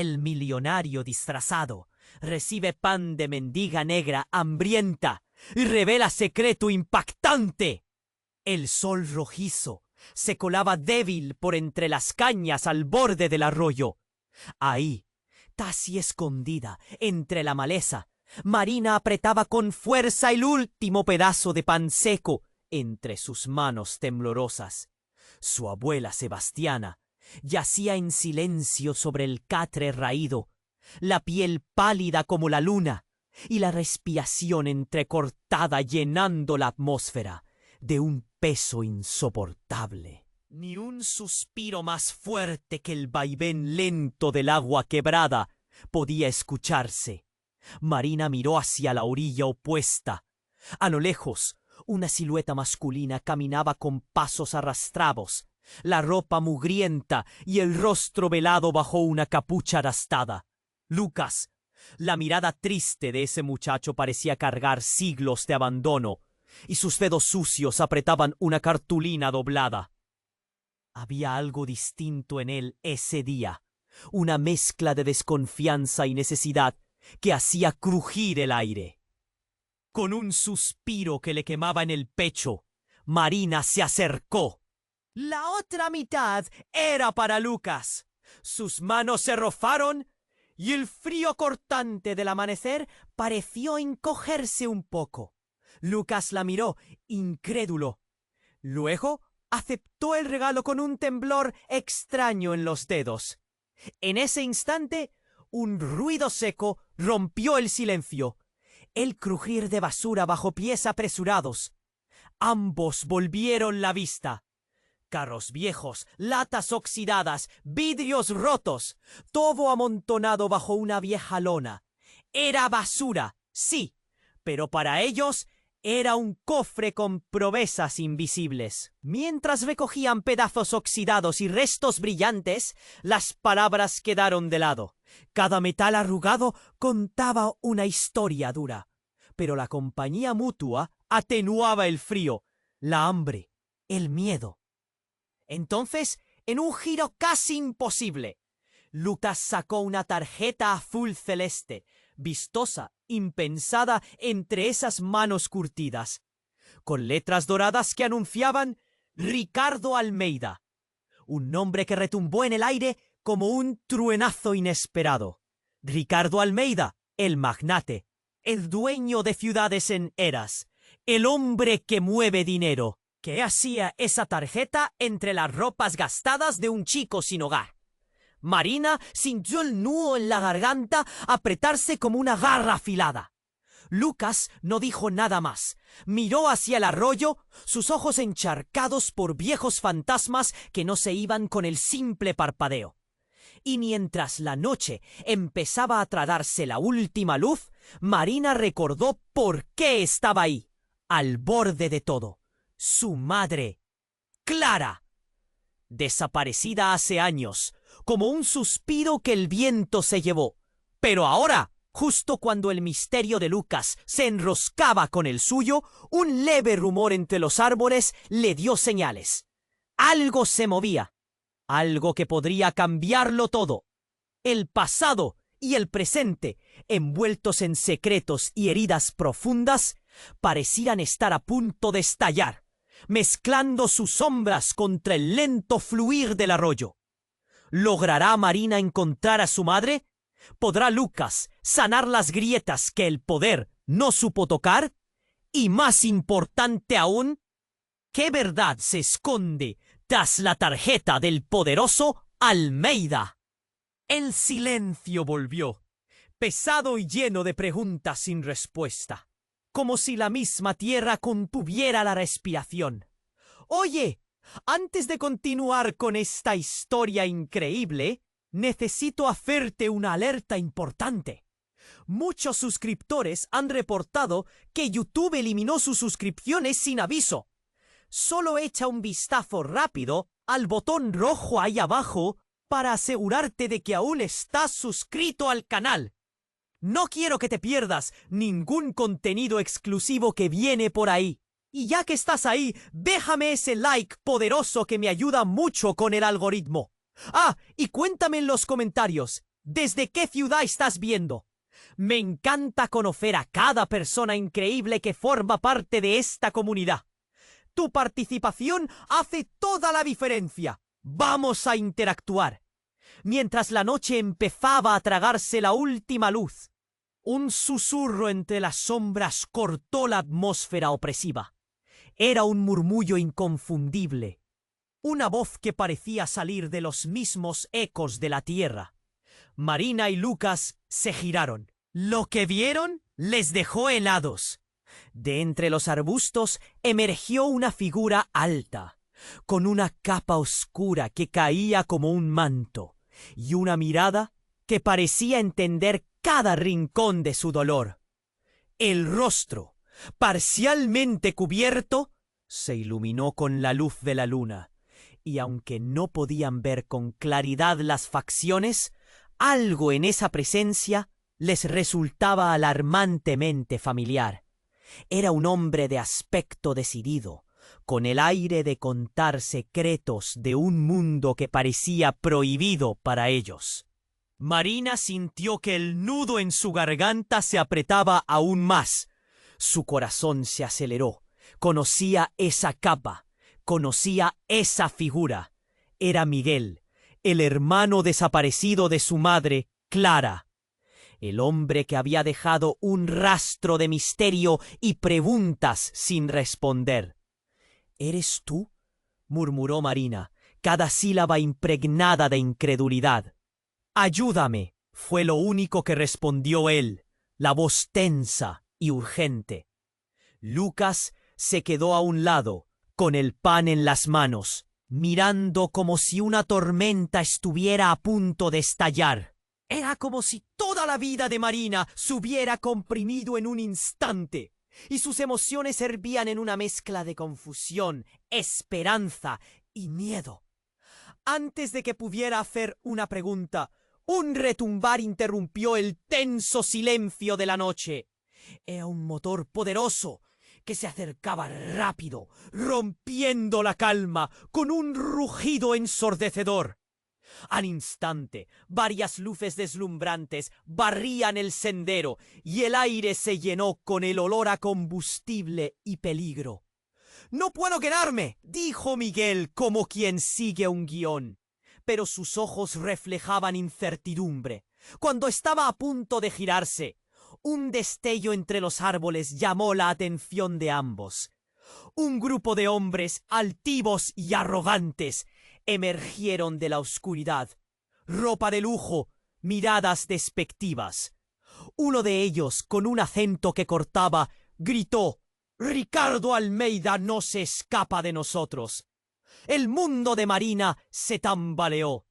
El millonario disfrazado recibe pan de mendiga negra hambrienta y revela secreto impactante. El sol rojizo se colaba débil por entre las cañas al borde del arroyo. Ahí, casi escondida entre la maleza, Marina apretaba con fuerza el último pedazo de pan seco entre sus manos temblorosas. Su abuela Sebastiana yacía en silencio sobre el catre raído, la piel pálida como la luna y la respiración entrecortada llenando la atmósfera de un peso insoportable. Ni un suspiro más fuerte que el vaivén lento del agua quebrada podía escucharse. Marina miró hacia la orilla opuesta. A lo lejos, una silueta masculina caminaba con pasos arrastrados, la ropa mugrienta y el rostro velado bajo una capucha arrastrada. Lucas. La mirada triste de ese muchacho parecía cargar siglos de abandono, y sus dedos sucios apretaban una cartulina doblada. Había algo distinto en él ese día, una mezcla de desconfianza y necesidad que hacía crujir el aire. Con un suspiro que le quemaba en el pecho, Marina se acercó. La otra mitad era para Lucas. Sus manos se rozaron y el frío cortante del amanecer pareció encogerse un poco. Lucas la miró, incrédulo. Luego aceptó el regalo con un temblor extraño en los dedos. En ese instante, un ruido seco rompió el silencio. El crujir de basura bajo pies apresurados. Ambos volvieron la vista. Carros viejos, latas oxidadas, vidrios rotos, todo amontonado bajo una vieja lona. Era basura, sí, pero para ellos era un cofre con proezas invisibles. Mientras recogían pedazos oxidados y restos brillantes, las palabras quedaron de lado. Cada metal arrugado contaba una historia dura, pero la compañía mutua atenuaba el frío, la hambre, el miedo. Entonces, en un giro casi imposible, Lucas sacó una tarjeta azul celeste, vistosa, impensada entre esas manos curtidas, con letras doradas que anunciaban Ricardo Almeida, un nombre que retumbó en el aire como un truenazo inesperado. Ricardo Almeida, el magnate, el dueño de ciudades en Eras, el hombre que mueve dinero. ¿Qué hacía esa tarjeta entre las ropas gastadas de un chico sin hogar? Marina sintió el nudo en la garganta apretarse como una garra afilada. Lucas no dijo nada más. Miró hacia el arroyo, sus ojos encharcados por viejos fantasmas que no se iban con el simple parpadeo. Y mientras la noche empezaba a tragarse la última luz, Marina recordó por qué estaba ahí, al borde de todo. Su madre, Clara, desaparecida hace años, como un suspiro que el viento se llevó. Pero ahora, justo cuando el misterio de Lucas se enroscaba con el suyo, un leve rumor entre los árboles le dio señales. Algo se movía, algo que podría cambiarlo todo. El pasado y el presente, envueltos en secretos y heridas profundas, parecían estar a punto de estallar, mezclando sus sombras contra el lento fluir del arroyo. ¿Logrará Marina encontrar a su madre? ¿Podrá Lucas sanar las grietas que el poder no supo tocar? Y más importante aún, ¿qué verdad se esconde tras la tarjeta del poderoso Almeida? El silencio volvió, pesado y lleno de preguntas sin respuesta, como si la misma tierra contuviera la respiración. Oye, antes de continuar con esta historia increíble, necesito hacerte una alerta importante. Muchos suscriptores han reportado que YouTube eliminó sus suscripciones sin aviso. Solo echa un vistazo rápido al botón rojo ahí abajo para asegurarte de que aún estás suscrito al canal. No quiero que te pierdas ningún contenido exclusivo que viene por ahí. Y ya que estás ahí, déjame ese like poderoso que me ayuda mucho con el algoritmo. Ah, y cuéntame en los comentarios, ¿Desde qué ciudad estás viendo? Me encanta conocer a cada persona increíble que forma parte de esta comunidad. Tu participación hace toda la diferencia. Vamos a interactuar. Mientras la noche empezaba a tragarse la última luz, un susurro entre las sombras cortó la atmósfera opresiva. Era un murmullo inconfundible, una voz que parecía salir de los mismos ecos de la tierra. Marina y Lucas se giraron. Lo que vieron les dejó helados. De entre los arbustos emergió una figura alta, con una capa oscura que caía como un manto, y una mirada que parecía entender cada rincón de su dolor. El rostro, parcialmente cubierto, se iluminó con la luz de la luna, y aunque no podían ver con claridad las facciones, algo en esa presencia les resultaba alarmantemente familiar. Era un hombre de aspecto decidido, con el aire de contar secretos de un mundo que parecía prohibido para ellos. Marina sintió que el nudo en su garganta se apretaba aún más. Su corazón se aceleró. Conocía esa capa, conocía esa figura. Era Miguel, el hermano desaparecido de su madre, Clara. El hombre que había dejado un rastro de misterio y preguntas sin responder. ¿Eres tú?, murmuró Marina, cada sílaba impregnada de incredulidad. «Ayúdame», fue lo único que respondió él, la voz tensa y urgente. Lucas se quedó a un lado, con el pan en las manos, mirando como si una tormenta estuviera a punto de estallar. Era como si toda la vida de Marina se hubiera comprimido en un instante, y sus emociones hervían en una mezcla de confusión, esperanza y miedo. Antes de que pudiera hacer una pregunta, un retumbar interrumpió el tenso silencio de la noche. Era un motor poderoso que se acercaba rápido, rompiendo la calma con un rugido ensordecedor. Al instante, varias luces deslumbrantes barrían el sendero y el aire se llenó con el olor a combustible y peligro. «No puedo quedarme», dijo Miguel como quien sigue un guión. Pero sus ojos reflejaban incertidumbre. Cuando estaba a punto de girarse, un destello entre los árboles llamó la atención de ambos. Un grupo de hombres altivos y arrogantes emergieron de la oscuridad. Ropa de lujo, miradas despectivas. Uno de ellos, con un acento que cortaba, gritó: «Ricardo Almeida no se escapa de nosotros». El mundo de Marina se tambaleó.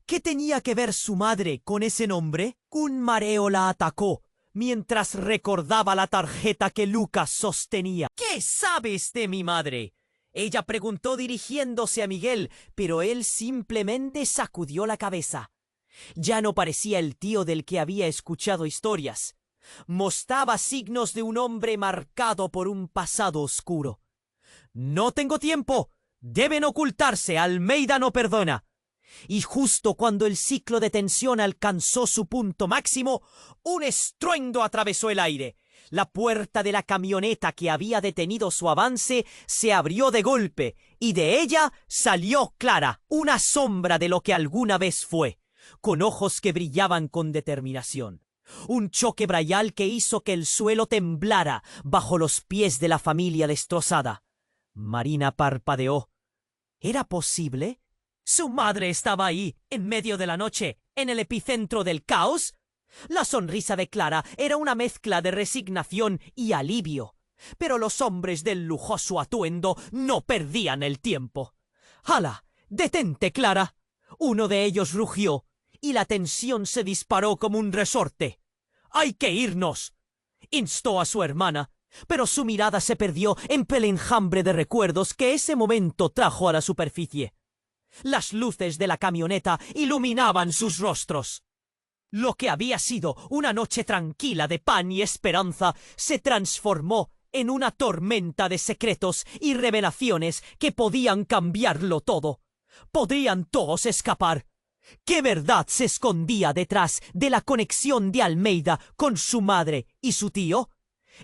¿Qué tenía que ver su madre con ese nombre? Un mareo la atacó mientras recordaba la tarjeta que Lucas sostenía. «¿Qué sabes de mi madre?», ella preguntó dirigiéndose a Miguel, pero él simplemente sacudió la cabeza. Ya no parecía el tío del que había escuchado historias. Mostraba signos de un hombre marcado por un pasado oscuro. «No tengo tiempo. Deben ocultarse. Almeida no perdona». Y justo cuando el ciclo de tensión alcanzó su punto máximo, un estruendo atravesó el aire. La puerta de la camioneta que había detenido su avance se abrió de golpe, y de ella salió Clara, una sombra de lo que alguna vez fue, con ojos que brillaban con determinación. Un choque brachial que hizo que el suelo temblara bajo los pies de la familia destrozada. Marina parpadeó. ¿Era posible? ¿Su madre estaba ahí, en medio de la noche, en el epicentro del caos? La sonrisa de Clara era una mezcla de resignación y alivio, pero los hombres del lujoso atuendo no perdían el tiempo. «¡Hala! ¡Detente, Clara!». Uno de ellos rugió, y la tensión se disparó como un resorte. «¡Hay que irnos!», instó a su hermana, pero su mirada se perdió en el enjambre de recuerdos que ese momento trajo a la superficie. Las luces de la camioneta iluminaban sus rostros. Lo que había sido una noche tranquila de pan y esperanza se transformó en una tormenta de secretos y revelaciones que podían cambiarlo todo. Podrían todos escapar. ¿Qué verdad se escondía detrás de la conexión de Almeida con su madre y su tío?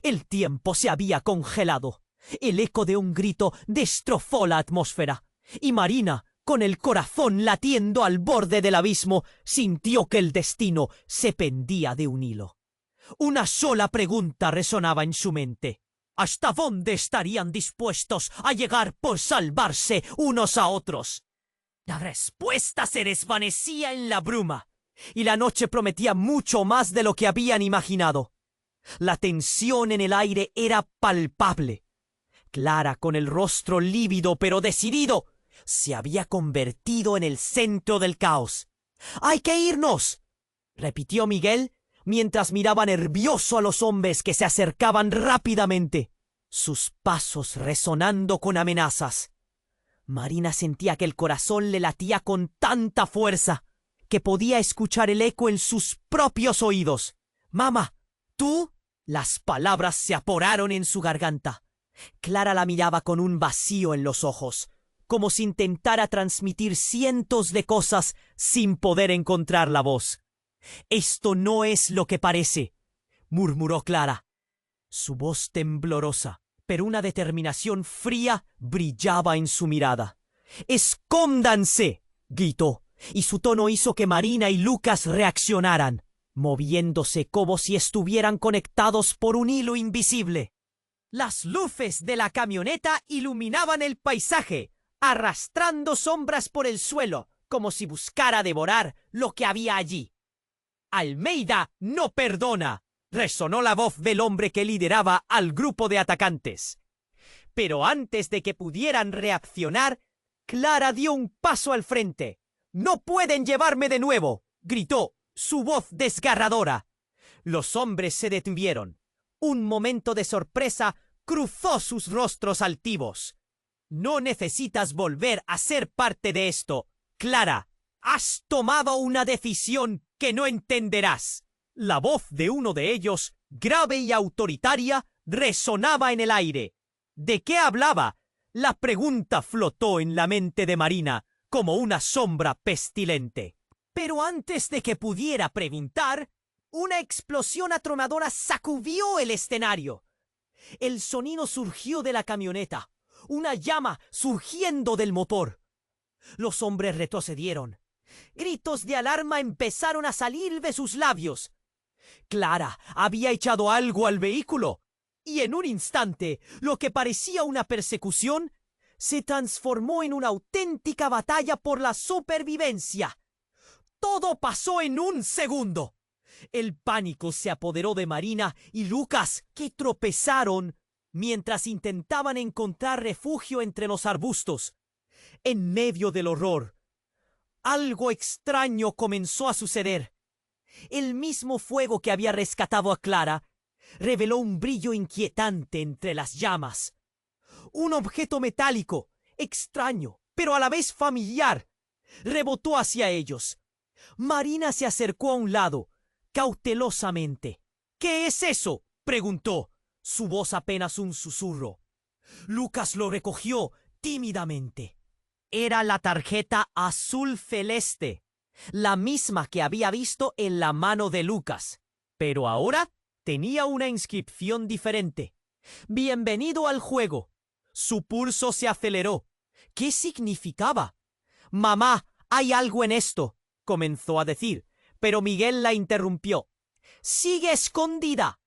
El tiempo se había congelado. El eco de un grito destrozó la atmósfera. Y Marina, con el corazón latiendo al borde del abismo, sintió que el destino se pendía de un hilo. Una sola pregunta resonaba en su mente. ¿Hasta dónde estarían dispuestos a llegar por salvarse unos a otros? La respuesta se desvanecía en la bruma, y la noche prometía mucho más de lo que habían imaginado. La tensión en el aire era palpable. Clara, con el rostro lívido pero decidido, se había convertido en el centro del caos. «¡Hay que irnos!», repitió Miguel, mientras miraba nervioso a los hombres que se acercaban rápidamente, sus pasos resonando con amenazas. Marina sentía que el corazón le latía con tanta fuerza que podía escuchar el eco en sus propios oídos. «¡Mamá! ¿Tú?» Las palabras se aporaron en su garganta. Clara la miraba con un vacío en los ojos, como si intentara transmitir cientos de cosas sin poder encontrar la voz. «Esto no es lo que parece», murmuró Clara. Su voz temblorosa, pero una determinación fría, brillaba en su mirada. «¡Escóndanse!», gritó, y su tono hizo que Marina y Lucas reaccionaran, moviéndose como si estuvieran conectados por un hilo invisible. Las luces de la camioneta iluminaban el paisaje, arrastrando sombras por el suelo, como si buscara devorar lo que había allí. «Almeida no perdona», resonó la voz del hombre que lideraba al grupo de atacantes. Pero antes de que pudieran reaccionar, Clara dio un paso al frente. «¡No pueden llevarme de nuevo!», gritó, su voz desgarradora. Los hombres se detuvieron. Un momento de sorpresa cruzó sus rostros altivos. «No necesitas volver a ser parte de esto, Clara. Has tomado una decisión que no entenderás». La voz de uno de ellos, grave y autoritaria, resonaba en el aire. ¿De qué hablaba? La pregunta flotó en la mente de Marina como una sombra pestilente. Pero antes de que pudiera preguntar, una explosión atronadora sacudió el escenario. El sonido surgió de la camioneta, una llama surgiendo del motor. Los hombres retrocedieron. Gritos de alarma empezaron a salir de sus labios. Clara había echado algo al vehículo, y en un instante, lo que parecía una persecución se transformó en una auténtica batalla por la supervivencia. Todo pasó en un segundo. El pánico se apoderó de Marina y Lucas, que tropezaron mientras intentaban encontrar refugio entre los arbustos. En medio del horror, algo extraño comenzó a suceder. El mismo fuego que había rescatado a Clara reveló un brillo inquietante entre las llamas. Un objeto metálico, extraño, pero a la vez familiar, rebotó hacia ellos. Marina se acercó a un lado, cautelosamente. «¿Qué es eso?», preguntó, su voz apenas un susurro. Lucas lo recogió tímidamente. Era la tarjeta azul celeste, la misma que había visto en la mano de Lucas, pero ahora tenía una inscripción diferente. «Bienvenido al juego». Su pulso se aceleró. ¿Qué significaba? «Mamá, hay algo en esto», comenzó a decir, pero Miguel la interrumpió. «¡Sigue escondida!».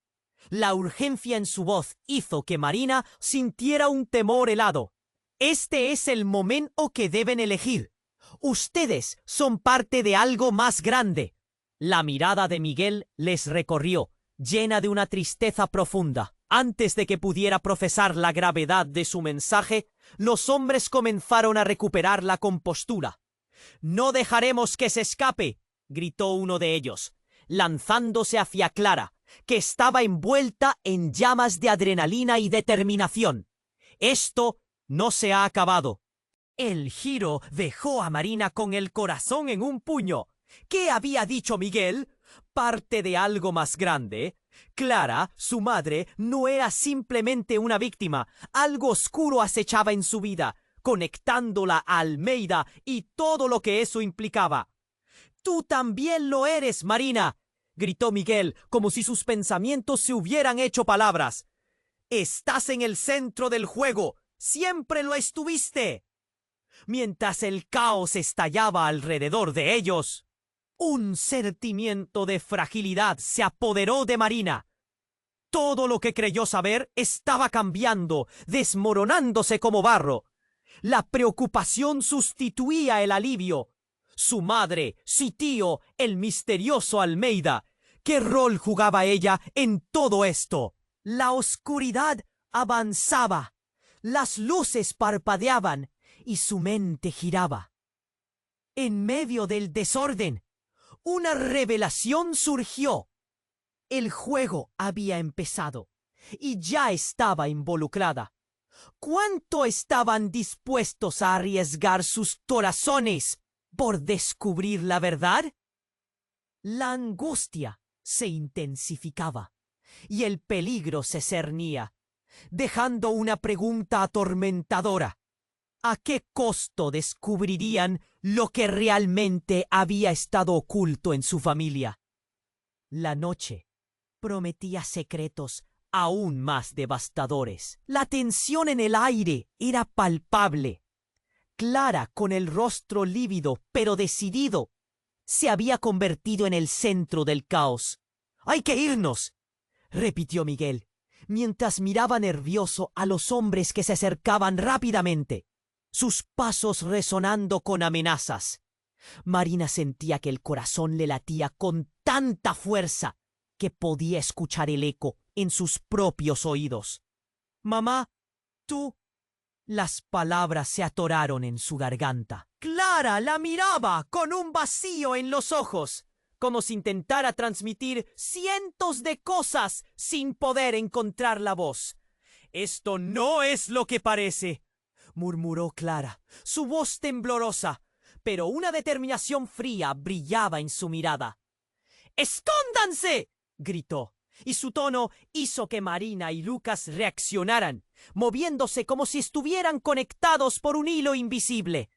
La urgencia en su voz hizo que Marina sintiera un temor helado. Este es el momento que deben elegir. Ustedes son parte de algo más grande. La mirada de Miguel les recorrió, llena de una tristeza profunda. Antes de que pudiera profesar la gravedad de su mensaje, los hombres comenzaron a recuperar la compostura. «No dejaremos que se escape», gritó uno de ellos, lanzándose hacia Clara, que estaba envuelta en llamas de adrenalina y determinación. «Esto no se ha acabado». El giro dejó a Marina con el corazón en un puño. ¿Qué había dicho Miguel? ¿Parte de algo más grande? Clara, su madre, no era simplemente una víctima. Algo oscuro acechaba en su vida, conectándola a Almeida y todo lo que eso implicaba. Tú también lo eres, Marina, gritó Miguel, como si sus pensamientos se hubieran hecho palabras. Estás en el centro del juego. Siempre lo estuviste. Mientras el caos estallaba alrededor de ellos, un sentimiento de fragilidad se apoderó de Marina. Todo lo que creyó saber estaba cambiando, desmoronándose como barro. La preocupación sustituía el alivio. Su madre, su tío, el misterioso Almeida. ¿Qué rol jugaba ella en todo esto? La oscuridad avanzaba. Las luces parpadeaban y su mente giraba. En medio del desorden, una revelación surgió. El juego había empezado y ya estaba involucrada. ¿Cuánto estaban dispuestos a arriesgar sus corazones por descubrir la verdad? La angustia se intensificaba y el peligro se cernía, dejando una pregunta atormentadora. ¿A qué costo descubrirían lo que realmente había estado oculto en su familia? La noche prometía secretos aún más devastadores. La tensión en el aire era palpable. Clara, con el rostro lívido pero decidido, se había convertido en el centro del caos. «¡Hay que irnos!», repitió Miguel, mientras miraba nervioso a los hombres que se acercaban rápidamente, sus pasos resonando con amenazas. Marina sentía que el corazón le latía con tanta fuerza que podía escuchar el eco en sus propios oídos. «Mamá, tú...». Las palabras se atoraron en su garganta. Clara la miraba con un vacío en los ojos, como si intentara transmitir cientos de cosas sin poder encontrar la voz. «Esto no es lo que parece», murmuró Clara, su voz temblorosa, pero una determinación fría brillaba en su mirada. «¡Escóndanse!», gritó, y su tono hizo que Marina y Lucas reaccionaran, moviéndose como si estuvieran conectados por un hilo invisible.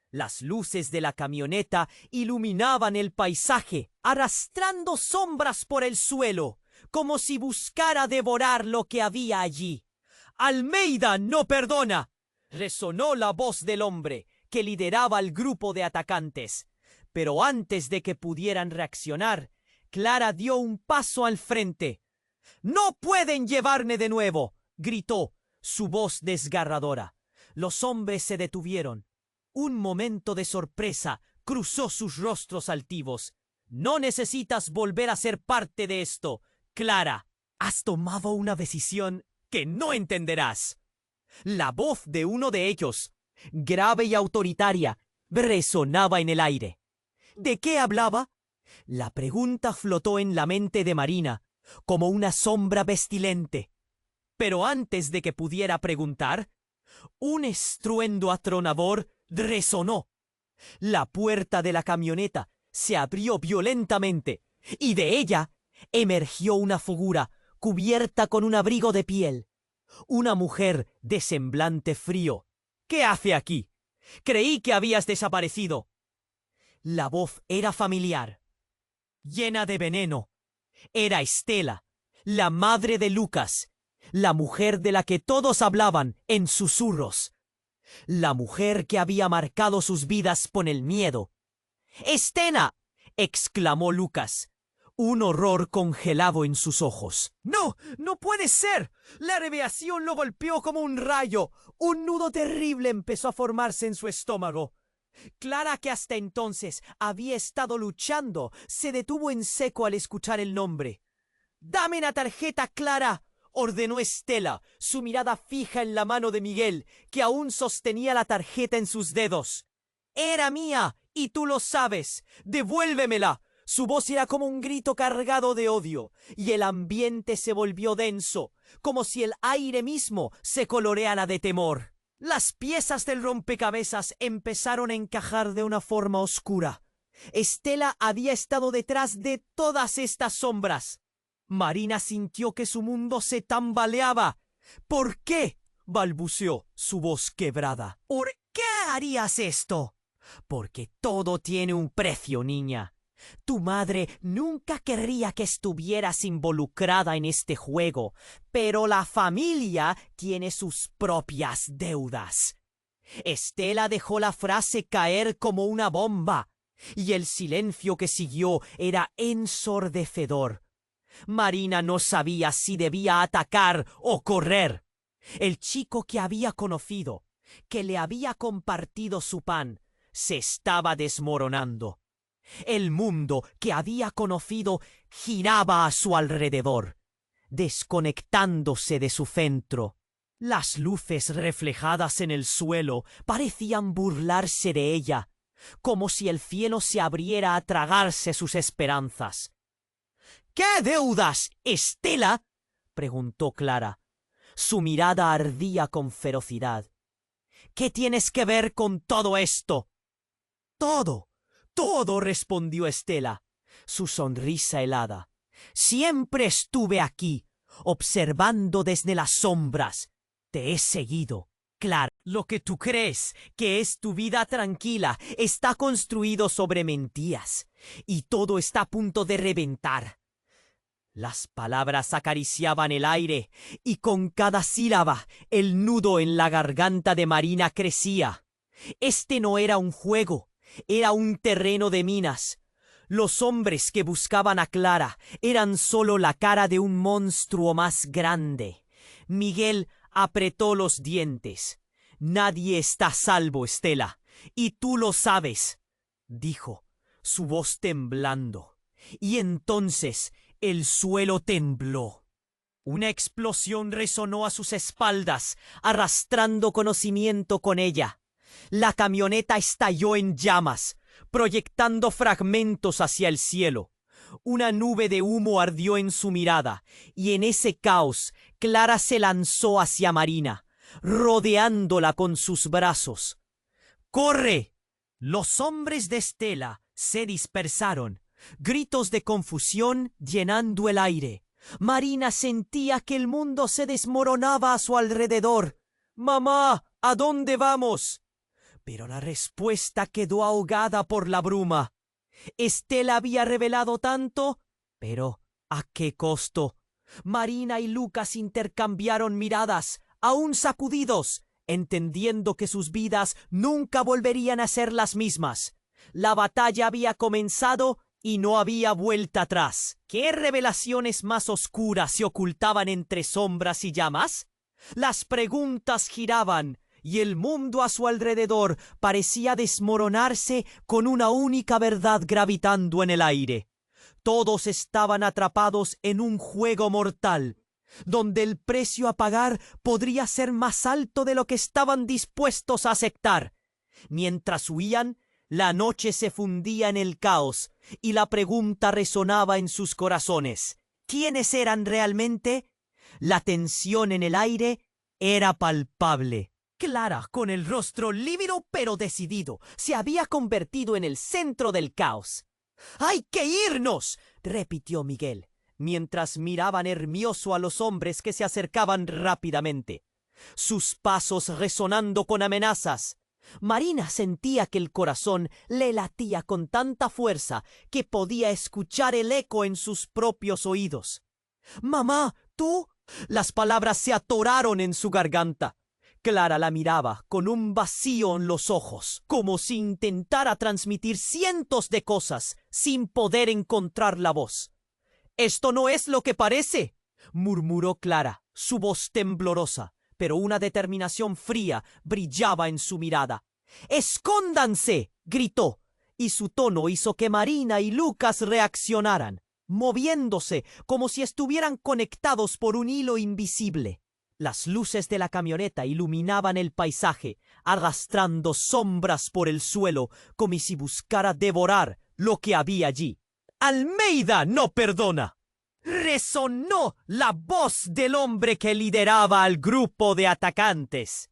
Las luces de la camioneta iluminaban el paisaje, arrastrando sombras por el suelo, como si buscara devorar lo que había allí. «¡Almeida no perdona!», resonó la voz del hombre que lideraba al grupo de atacantes. Pero antes de que pudieran reaccionar, Clara dio un paso al frente. «¡No pueden llevarme de nuevo!», gritó, su voz desgarradora. Los hombres se detuvieron. Un momento de sorpresa cruzó sus rostros altivos. «No necesitas volver a ser parte de esto, Clara. Has tomado una decisión que no entenderás». La voz de uno de ellos, grave y autoritaria, resonaba en el aire. ¿De qué hablaba? La pregunta flotó en la mente de Marina, como una sombra pestilente. Pero antes de que pudiera preguntar, un estruendo atronador resonó. La puerta de la camioneta se abrió violentamente y de ella emergió una figura cubierta con un abrigo de piel. Una mujer de semblante frío. «¿Qué hace aquí? Creí que habías desaparecido». La voz era familiar, llena de veneno. Era Estela, la madre de Lucas, la mujer de la que todos hablaban en susurros. La mujer que había marcado sus vidas con el miedo. «¡Estela!», exclamó Lucas, un horror congelado en sus ojos. «¡No! ¡No puede ser!». La revelación lo golpeó como un rayo. Un nudo terrible empezó a formarse en su estómago. Clara, que hasta entonces había estado luchando, se detuvo en seco al escuchar el nombre. «¡Dame la tarjeta, Clara!», ordenó Estela, su mirada fija en la mano de Miguel, que aún sostenía la tarjeta en sus dedos. «Era mía, y tú lo sabes. ¡Devuélvemela!». Su voz era como un grito cargado de odio, y el ambiente se volvió denso, como si el aire mismo se coloreara de temor. Las piezas del rompecabezas empezaron a encajar de una forma oscura. Estela había estado detrás de todas estas sombras. Marina sintió que su mundo se tambaleaba. «¿Por qué?», balbuceó, su voz quebrada. «¿Por qué harías esto?». «Porque todo tiene un precio, niña. Tu madre nunca querría que estuvieras involucrada en este juego, pero la familia tiene sus propias deudas. Estela dejó la frase caer como una bomba, y el silencio que siguió era ensordecedor. Marina no sabía si debía atacar o correr. El chico que había conocido, que le había compartido su pan, se estaba desmoronando. El mundo que había conocido giraba a su alrededor, desconectándose de su centro. Las luces reflejadas en el suelo parecían burlarse de ella, como si el cielo se abriera a tragarse sus esperanzas. —¿Qué deudas, Estela? —preguntó Clara. Su mirada ardía con ferocidad. —¿Qué tienes que ver con todo esto? —Todo, todo —respondió Estela, su sonrisa helada. Siempre estuve aquí, observando desde las sombras. Te he seguido. Claro, lo que tú crees que es tu vida tranquila está construido sobre mentiras, y todo está a punto de reventar. Las palabras acariciaban el aire, y con cada sílaba el nudo en la garganta de Marina crecía. Este no era un juego, era un terreno de minas. Los hombres que buscaban a Clara eran solo la cara de un monstruo más grande. Miguel apretó los dientes. —Nadie está a salvo, Estela, y tú lo sabes —dijo, su voz temblando. Y entonces el suelo tembló. Una explosión resonó a sus espaldas, arrastrando conocimiento con ella. La camioneta estalló en llamas, proyectando fragmentos hacia el cielo. Una nube de humo ardió en su mirada, y en ese caos Clara se lanzó hacia Marina, rodeándola con sus brazos. ¡Corre! Los hombres de Estela se dispersaron, gritos de confusión llenando el aire. Marina sentía que el mundo se desmoronaba a su alrededor. —¡Mamá! ¿A dónde vamos? Pero la respuesta quedó ahogada por la bruma. Estela había revelado tanto, pero ¿a qué costo? Marina y Lucas intercambiaron miradas, aún sacudidos, entendiendo que sus vidas nunca volverían a ser las mismas. La batalla había comenzado y no había vuelta atrás. ¿Qué revelaciones más oscuras se ocultaban entre sombras y llamas? Las preguntas giraban, y el mundo a su alrededor parecía desmoronarse con una única verdad gravitando en el aire. Todos estaban atrapados en un juego mortal, donde el precio a pagar podría ser más alto de lo que estaban dispuestos a aceptar. Mientras huían, la noche se fundía en el caos, y la pregunta resonaba en sus corazones. ¿Quiénes eran realmente? La tensión en el aire era palpable. Clara, con el rostro lívido pero decidido, se había convertido en el centro del caos. —¡Hay que irnos! —repitió Miguel, mientras miraba nervioso a los hombres que se acercaban rápidamente, sus pasos resonando con amenazas. Marina sentía que el corazón le latía con tanta fuerza que podía escuchar el eco en sus propios oídos. —Mamá, ¿tú? Las palabras se atoraron en su garganta. Clara la miraba con un vacío en los ojos, como si intentara transmitir cientos de cosas sin poder encontrar la voz. —Esto no es lo que parece —murmuró Clara, su voz temblorosa, pero una determinación fría brillaba en su mirada. —¡Escóndanse! —gritó, y su tono hizo que Marina y Lucas reaccionaran, moviéndose como si estuvieran conectados por un hilo invisible. Las luces de la camioneta iluminaban el paisaje, arrastrando sombras por el suelo como si buscara devorar lo que había allí. —¡Almeida no perdona! Resonó la voz del hombre que lideraba al grupo de atacantes.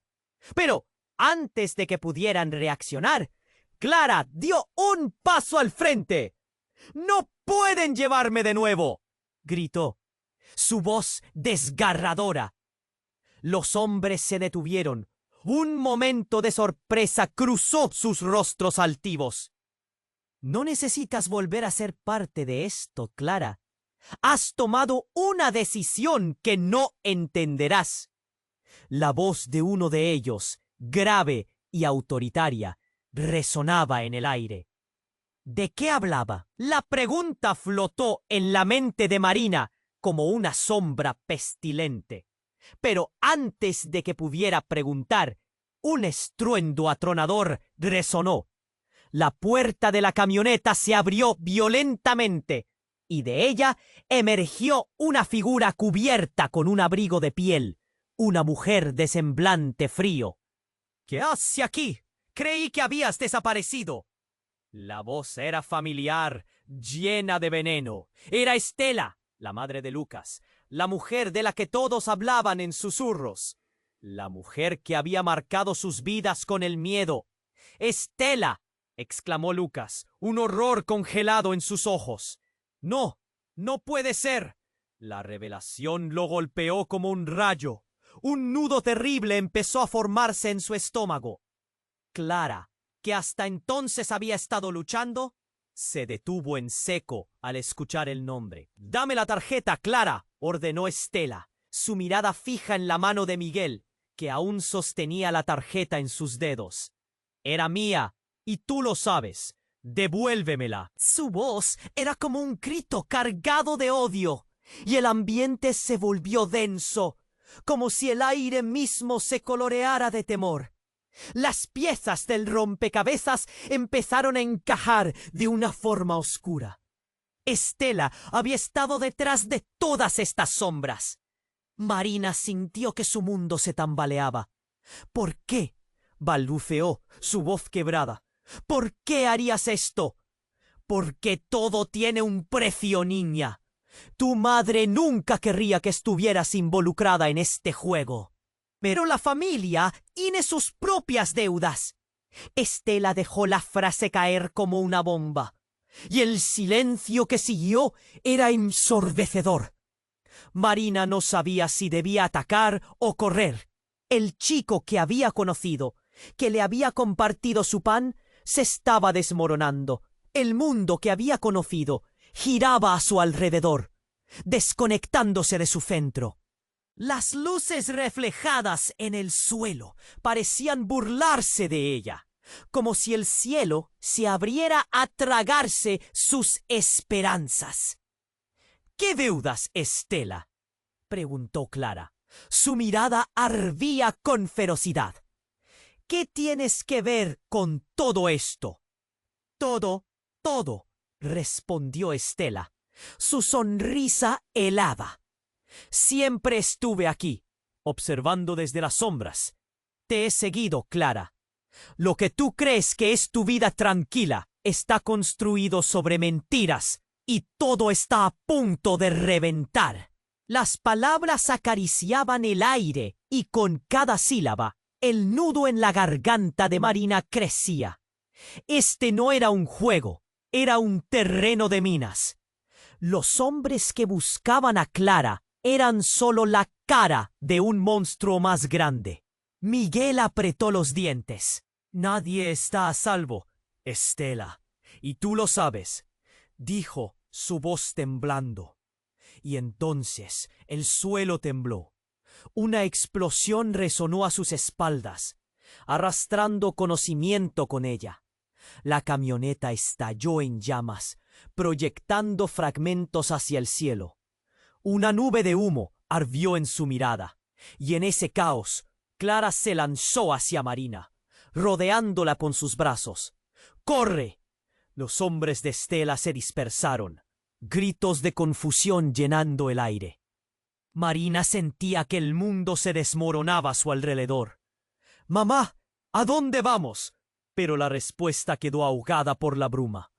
Pero antes de que pudieran reaccionar, Clara dio un paso al frente. —¡No pueden llevarme de nuevo! —gritó, su voz desgarradora. Los hombres se detuvieron. Un momento de sorpresa cruzó sus rostros altivos. No necesitas volver a ser parte de esto, Clara. Has tomado una decisión que no entenderás. La voz de uno de ellos, grave y autoritaria, resonaba en el aire. ¿De qué hablaba? La pregunta flotó en la mente de Marina como una sombra pestilente. Pero antes de que pudiera preguntar, un estruendo atronador resonó. La puerta de la camioneta se abrió violentamente y de ella emergió una figura cubierta con un abrigo de piel, una mujer de semblante frío. ¿Qué hace aquí? Creí que habías desaparecido. La voz era familiar, llena de veneno. Era Estela, la madre de Lucas, la mujer de la que todos hablaban en susurros, la mujer que había marcado sus vidas con el miedo. ¡Estela!, exclamó Lucas, un horror congelado en sus ojos. No, no puede ser. La revelación lo golpeó como un rayo. Un nudo terrible empezó a formarse en su estómago. Clara, que hasta entonces había estado luchando, se detuvo en seco al escuchar el nombre. «Dame la tarjeta, Clara», ordenó Estela, su mirada fija en la mano de Miguel, que aún sostenía la tarjeta en sus dedos. «Era mía, y tú lo sabes. Devuélvemela». Su voz era como un grito cargado de odio, y el ambiente se volvió denso, como si el aire mismo se coloreara de temor. Las piezas del rompecabezas empezaron a encajar de una forma oscura. Estela había estado detrás de todas estas sombras. Marina sintió que su mundo se tambaleaba. ¿Por qué?, balbuceó, su voz quebrada. ¿Por qué harías esto? Porque todo tiene un precio, niña. Tu madre nunca querría que estuvieras involucrada en este juego. Pero la familia tiene sus propias deudas. Estela dejó la frase caer como una bomba, y el silencio que siguió era ensordecedor. Marina no sabía si debía atacar o correr. El chico que había conocido, que le había compartido su pan, se estaba desmoronando. El mundo que había conocido giraba a su alrededor, desconectándose de su centro. Las luces reflejadas en el suelo parecían burlarse de ella, como si el cielo se abriera a tragarse sus esperanzas. ¿Qué deudas, Estela?, preguntó Clara. Su mirada ardía con ferocidad. ¿Qué tienes que ver con todo esto? Todo, respondió Estela, su sonrisa helada. Siempre estuve aquí, observando desde las sombras. Te he seguido, Clara. Lo que tú crees que es tu vida tranquila está construido sobre mentiras y todo está a punto de reventar. Las palabras acariciaban el aire y con cada sílaba el nudo en la garganta de Marina crecía. Este no era un juego, era un terreno de minas. Los hombres que buscaban a Clara eran solo la cara de un monstruo más grande. Miguel apretó los dientes. Nadie está a salvo, Estela, y tú lo sabes, dijo, su voz temblando. Y entonces el suelo tembló. Una explosión resonó a sus espaldas, arrastrando conocimiento con ella. La camioneta estalló en llamas, proyectando fragmentos hacia el cielo. Una nube de humo ardió en su mirada, y en ese caos, Clara se lanzó hacia Marina, rodeándola con sus brazos. ¡Corre! Los hombres de Estela se dispersaron, gritos de confusión llenando el aire. Marina sentía que el mundo se desmoronaba a su alrededor. «Mamá, ¿a dónde vamos?», pero la respuesta quedó ahogada por la bruma.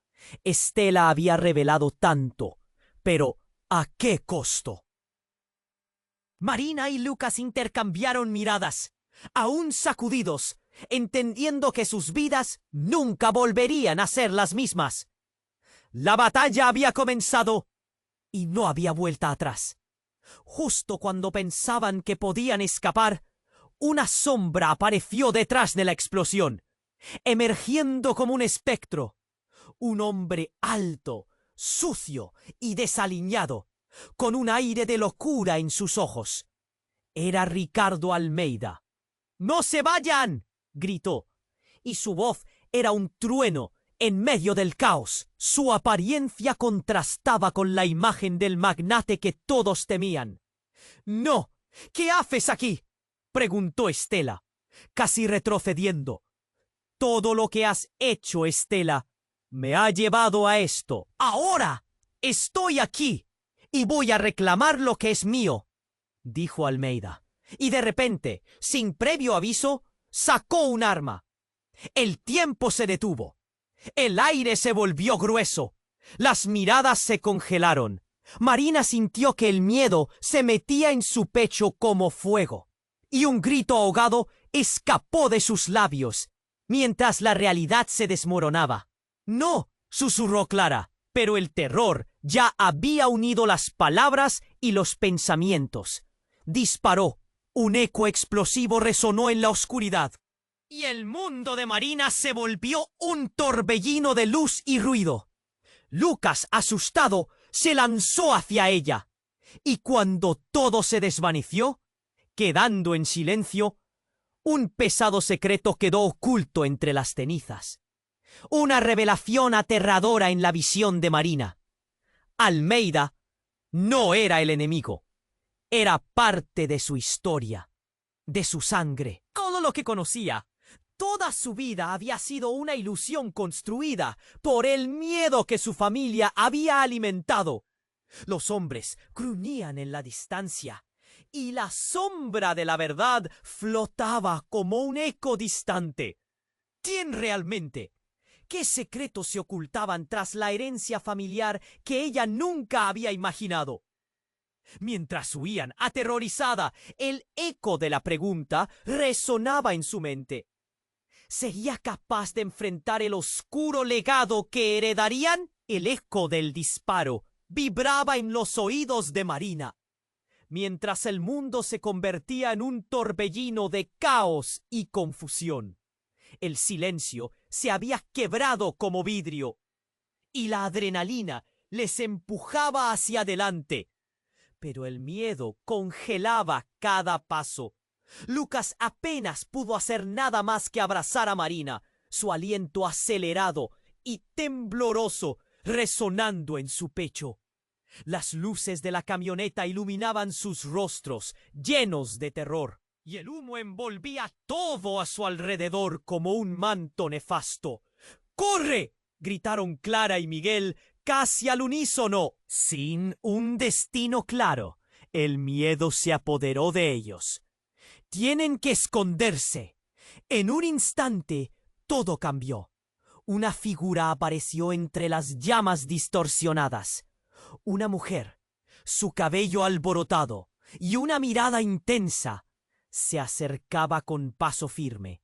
Estela había revelado tanto, pero ¿a qué costo? Marina y Lucas intercambiaron miradas, aún sacudidos, entendiendo que sus vidas nunca volverían a ser las mismas. La batalla había comenzado y no había vuelta atrás. Justo cuando pensaban que podían escapar, una sombra apareció detrás de la explosión, emergiendo como un espectro. un hombre alto, sucio y desaliñado, con un aire de locura en sus ojos. Era Ricardo Almeida. ¡No se vayan!, gritó, y su voz era un trueno en medio del caos. Su apariencia contrastaba con la imagen del magnate que todos temían. «¡No! ¿Qué haces aquí?», preguntó Estela, casi retrocediendo. «Todo lo que has hecho, Estela, me ha llevado a esto. Ahora estoy aquí y voy a reclamar lo que es mío», dijo Almeida. Y de repente, sin previo aviso, sacó un arma. El tiempo se detuvo. El aire se volvió grueso. Las miradas se congelaron. Marina sintió que el miedo se metía en su pecho como fuego, y un grito ahogado escapó de sus labios, mientras la realidad se desmoronaba. «No», susurró Clara, pero el terror ya había unido las palabras y los pensamientos. Disparó. Un eco explosivo resonó en la oscuridad, y el mundo de Marina se volvió un torbellino de luz y ruido. Lucas, asustado, se lanzó hacia ella, y cuando todo se desvaneció, quedando en silencio, un pesado secreto quedó oculto entre las cenizas. Una revelación aterradora en la visión de Marina. Almeida no era el enemigo. Era parte de su historia, de su sangre. Todo lo que conocía, toda su vida había sido una ilusión construida por el miedo que su familia había alimentado. Los hombres gruñían en la distancia, y la sombra de la verdad flotaba como un eco distante. ¿Quién realmente? ¿Qué secretos se ocultaban tras la herencia familiar que ella nunca había imaginado? Mientras huían, aterrorizada, el eco de la pregunta resonaba en su mente. ¿Sería capaz de enfrentar el oscuro legado que heredarían? El eco del disparo vibraba en los oídos de Marina, mientras el mundo se convertía en un torbellino de caos y confusión. El silencio se había quebrado como vidrio, y la adrenalina les empujaba hacia adelante. Pero el miedo congelaba cada paso. Lucas apenas pudo hacer nada más que abrazar a Marina, su aliento acelerado y tembloroso resonando en su pecho. Las luces de la camioneta iluminaban sus rostros, llenos de terror, y el humo envolvía todo a su alrededor como un manto nefasto. ¡Corre!, gritaron Clara y Miguel, casi al unísono. Sin un destino claro, el miedo se apoderó de ellos. Tienen que esconderse. En un instante, todo cambió. Una figura apareció entre las llamas distorsionadas. Una mujer, su cabello alborotado y una mirada intensa, se acercaba con paso firme.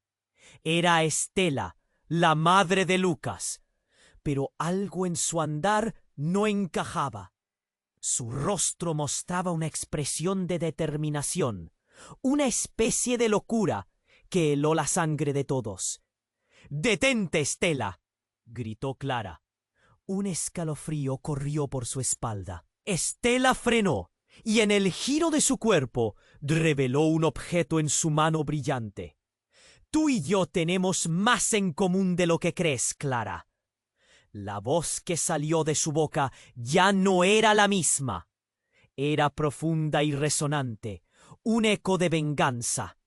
Era Estela, la madre de Lucas, pero algo en su andar no encajaba. Su rostro mostraba una expresión de determinación, una especie de locura que heló la sangre de todos. «¡Detente, Estela!», gritó Clara. Un escalofrío corrió por su espalda. Estela frenó, y en el giro de su cuerpo reveló un objeto en su mano brillante. «Tú y yo tenemos más en común de lo que crees, Clara». La voz que salió de su boca ya no era la misma. Era profunda y resonante, un eco de venganza.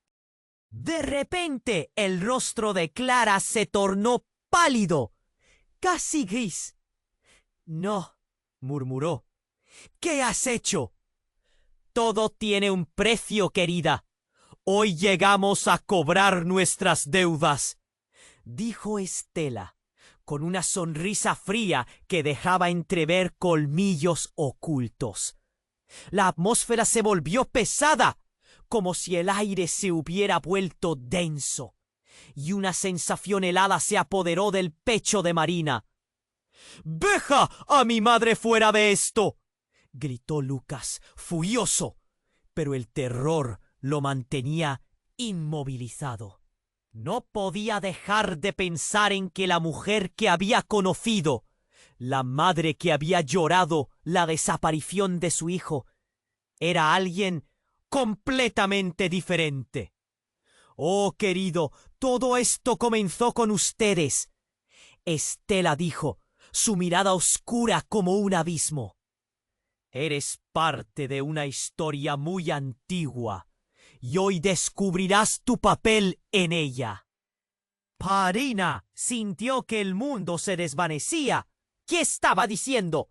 De repente, el rostro de Clara se tornó pálido, casi gris. «No», murmuró. «¿Qué has hecho?» «Todo tiene un precio, querida. Hoy llegamos a cobrar nuestras deudas», dijo Estela, con una sonrisa fría que dejaba entrever colmillos ocultos. La atmósfera se volvió pesada, como si el aire se hubiera vuelto denso, y una sensación helada se apoderó del pecho de Marina. «¡Deja a mi madre fuera de esto!», gritó Lucas, furioso, pero el terror lo mantenía inmovilizado. No podía dejar de pensar en que la mujer que había conocido, la madre que había llorado la desaparición de su hijo, era alguien completamente diferente. Oh, querido, todo esto comenzó con ustedes. Estela dijo, su mirada oscura como un abismo. Eres parte de una historia muy antigua, y hoy descubrirás tu papel en ella. Marina sintió que el mundo se desvanecía. ¿Qué estaba diciendo?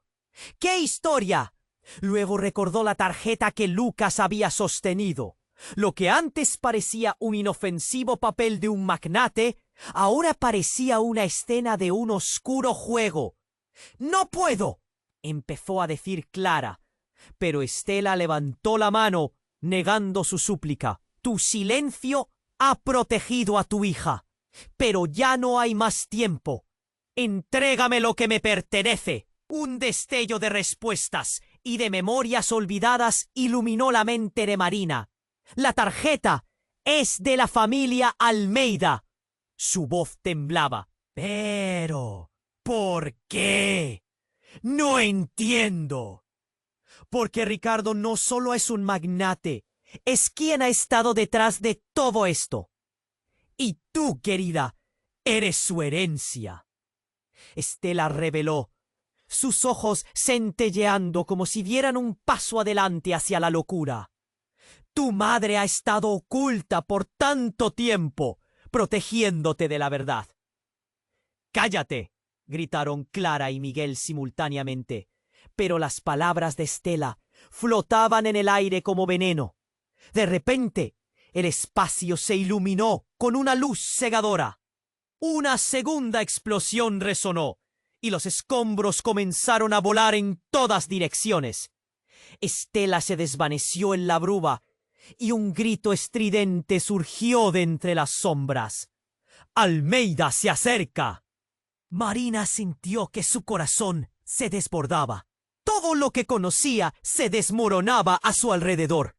¿Qué historia? Luego recordó la tarjeta que Lucas había sostenido. Lo que antes parecía un inofensivo papel de un magnate, ahora parecía una escena de un oscuro juego. «¡No puedo!», empezó a decir Clara, pero Estela levantó la mano, negando su súplica. «Tu silencio ha protegido a tu hija, pero ya no hay más tiempo. Entrégame lo que me pertenece». Un destello de respuestas y de memorias olvidadas iluminó la mente de Marina. «La tarjeta es de la familia Almeida». Su voz temblaba. «Pero, ¿por qué? No entiendo». «Porque Ricardo no solo es un magnate, es quien ha estado detrás de todo esto. Y tú, querida, eres su herencia». Estela reveló, sus ojos centelleando como si dieran un paso adelante hacia la locura. «Tu madre ha estado oculta por tanto tiempo, protegiéndote de la verdad». «¡Cállate!», gritaron Clara y Miguel simultáneamente, pero las palabras de Estela flotaban en el aire como veneno. De repente, el espacio se iluminó con una luz cegadora. Una segunda explosión resonó, y los escombros comenzaron a volar en todas direcciones. Estela se desvaneció en la bruma, y un grito estridente surgió de entre las sombras. «¡Almeida se acerca!». Marina sintió que su corazón se desbordaba. Todo lo que conocía se desmoronaba a su alrededor.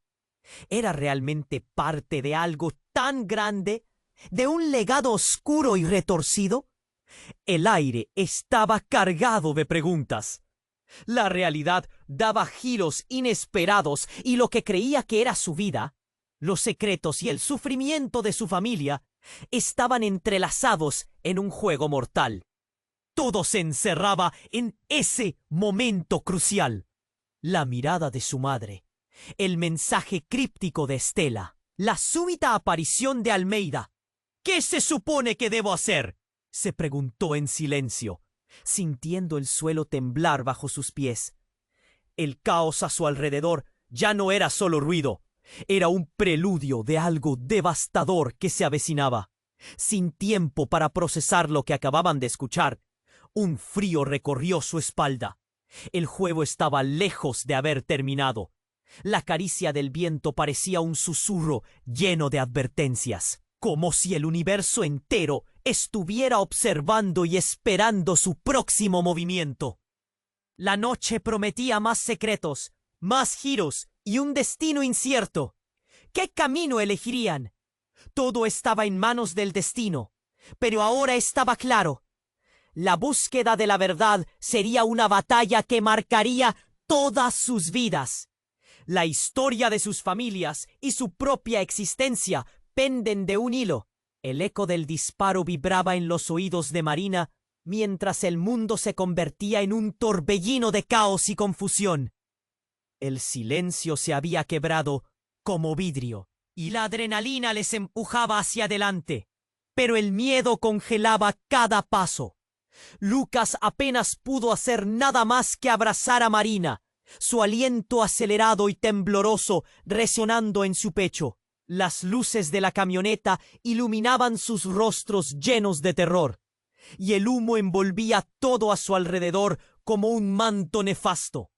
¿Era realmente parte de algo tan grande? ¿De un legado oscuro y retorcido? El aire estaba cargado de preguntas. La realidad daba giros inesperados y lo que creía que era su vida, los secretos y el sufrimiento de su familia, estaban entrelazados en un juego mortal. Todo se encerraba en ese momento crucial. La mirada de su madre, el mensaje críptico de Estela, la súbita aparición de Almeida. «¿Qué se supone que debo hacer?», se preguntó en silencio, sintiendo el suelo temblar bajo sus pies. El caos a su alrededor ya no era solo ruido, era un preludio de algo devastador que se avecinaba. Sin tiempo para procesar lo que acababan de escuchar, un frío recorrió su espalda. El juego estaba lejos de haber terminado. La caricia del viento parecía un susurro lleno de advertencias, como si el universo entero estuviera observando y esperando su próximo movimiento. La noche prometía más secretos, más giros y un destino incierto. ¿Qué camino elegirían? Todo estaba en manos del destino, pero ahora estaba claro. La búsqueda de la verdad sería una batalla que marcaría todas sus vidas. La historia de sus familias y su propia existencia penden de un hilo. El eco del disparo vibraba en los oídos de Marina mientras el mundo se convertía en un torbellino de caos y confusión. El silencio se había quebrado como vidrio y la adrenalina les empujaba hacia adelante, pero el miedo congelaba cada paso. Lucas apenas pudo hacer nada más que abrazar a Marina, su aliento acelerado y tembloroso resonando en su pecho. Las luces de la camioneta iluminaban sus rostros llenos de terror, y el humo envolvía todo a su alrededor como un manto nefasto.